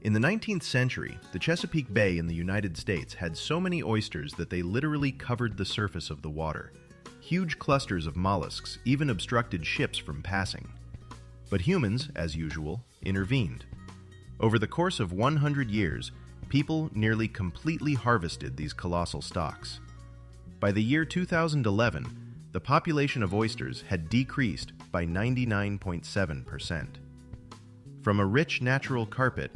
In the 19th century, the Chesapeake Bay in the United States had so many oysters that they literally covered the surface of the water. Huge clusters of mollusks even obstructed ships from passing. But humans, as usual, intervened. Over the course of 100 years, people nearly completely harvested these colossal stocks. By the year 2011, the population of oysters had decreased by 99.7%. From a rich natural carpet,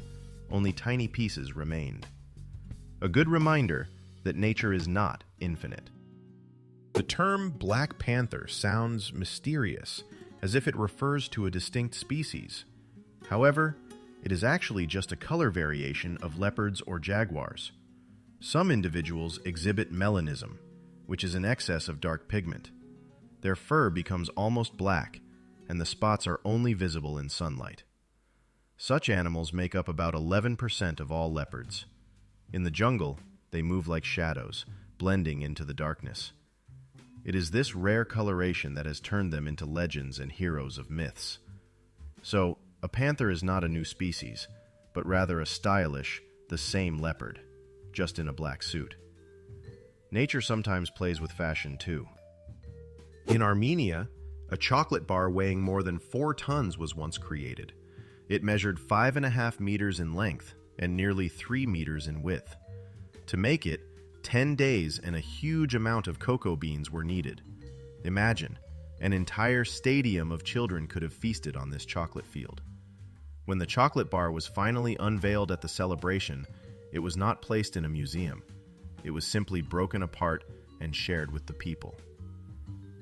only tiny pieces remained. A good reminder that nature is not infinite. The term Black Panther sounds mysterious, as if it refers to a distinct species. However, it is actually just a color variation of leopards or jaguars. Some individuals exhibit melanism, which is an excess of dark pigment. Their fur becomes almost black, and the spots are only visible in sunlight. Such animals make up about 11% of all leopards. In the jungle, they move like shadows, blending into the darkness. It is this rare coloration that has turned them into legends and heroes of myths. So, a panther is not a new species, but rather a stylish, the same leopard, just in a black suit. Nature sometimes plays with fashion too. In Armenia, a chocolate bar weighing more than 4 tons was once created. It measured 5.5 meters in length and nearly 3 meters in width. To make it, 10 days and a huge amount of cocoa beans were needed. Imagine, an entire stadium of children could have feasted on this chocolate field. When the chocolate bar was finally unveiled at the celebration, it was not placed in a museum. It was simply broken apart and shared with the people.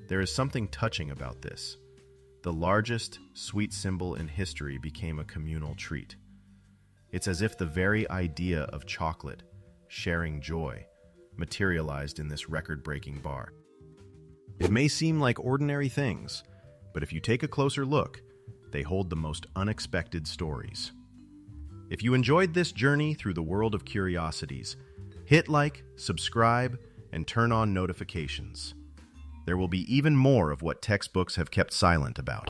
There is something touching about this. The largest sweet symbol in history became a communal treat. It's as if the very idea of chocolate, sharing joy, materialized in this record-breaking bar. It may seem like ordinary things, but if you take a closer look, they hold the most unexpected stories. If you enjoyed this journey through the world of curiosities, hit like, subscribe, and turn on notifications. There will be even more of what textbooks have kept silent about.